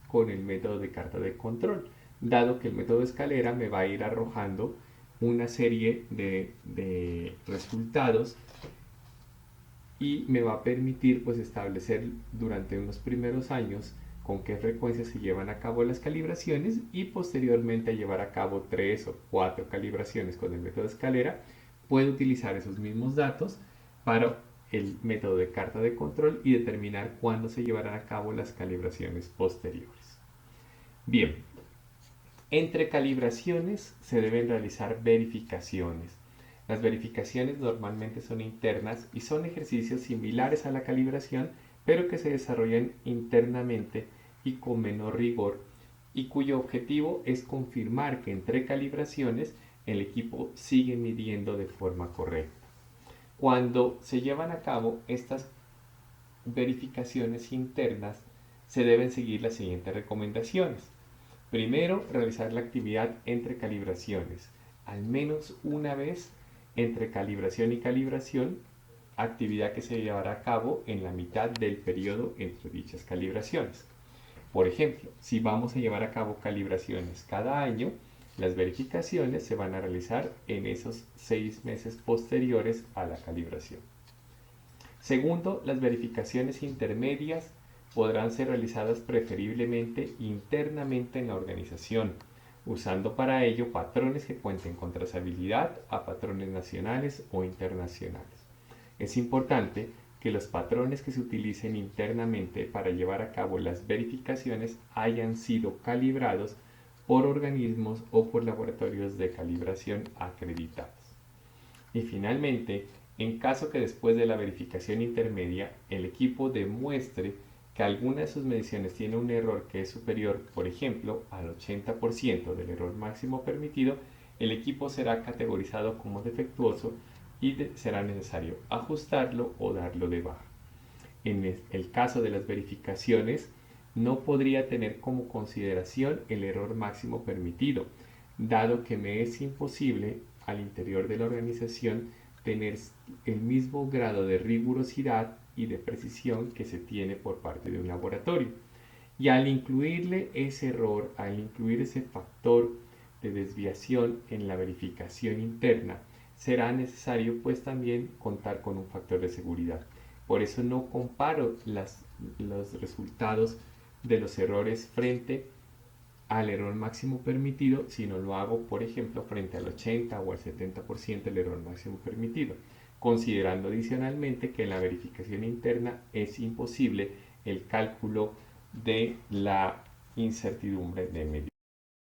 con el método de carta de control, dado que el método de escalera me va a ir arrojando una serie de resultados y me va a permitir pues establecer durante unos primeros años con qué frecuencia se llevan a cabo las calibraciones y posteriormente llevar a cabo 3 o 4 calibraciones con el método de escalera. Puedo utilizar esos mismos datos para el método de carta de control y determinar cuándo se llevarán a cabo las calibraciones posteriores. Bien, entre calibraciones se deben realizar verificaciones. Las verificaciones normalmente son internas y son ejercicios similares a la calibración, pero que se desarrollan internamente y con menor rigor, y cuyo objetivo es confirmar que entre calibraciones el equipo sigue midiendo de forma correcta. Cuando se llevan a cabo estas verificaciones internas, se deben seguir las siguientes recomendaciones. Primero, realizar la actividad entre calibraciones, al menos una vez entre calibración y calibración, actividad que se llevará a cabo en la mitad del periodo entre dichas calibraciones. Por ejemplo, si vamos a llevar a cabo calibraciones cada año, las verificaciones se van a realizar en esos 6 meses posteriores a la calibración. Segundo, las verificaciones intermedias podrán ser realizadas preferiblemente internamente en la organización, usando para ello patrones que cuenten con trazabilidad a patrones nacionales o internacionales. Es importante que los patrones que se utilicen internamente para llevar a cabo las verificaciones hayan sido calibrados por organismos o por laboratorios de calibración acreditados. Y finalmente, en caso que después de la verificación intermedia el equipo demuestre que alguna de sus mediciones tiene un error que es superior, por ejemplo, al 80% del error máximo permitido, el equipo será categorizado como defectuoso y será necesario ajustarlo o darlo de baja. En el caso de las verificaciones, no podría tener como consideración el error máximo permitido, dado que me es imposible al interior de la organización tener el mismo grado de rigurosidad y de precisión que se tiene por parte de un laboratorio. Y al incluirle ese error, al incluir ese factor de desviación en la verificación interna, será necesario pues también contar con un factor de seguridad. Por eso no comparo los resultados de los errores frente al error máximo permitido, sino lo hago, por ejemplo, frente al 80 o al 70% del error máximo permitido, considerando adicionalmente que en la verificación interna es imposible el cálculo de la incertidumbre de medición.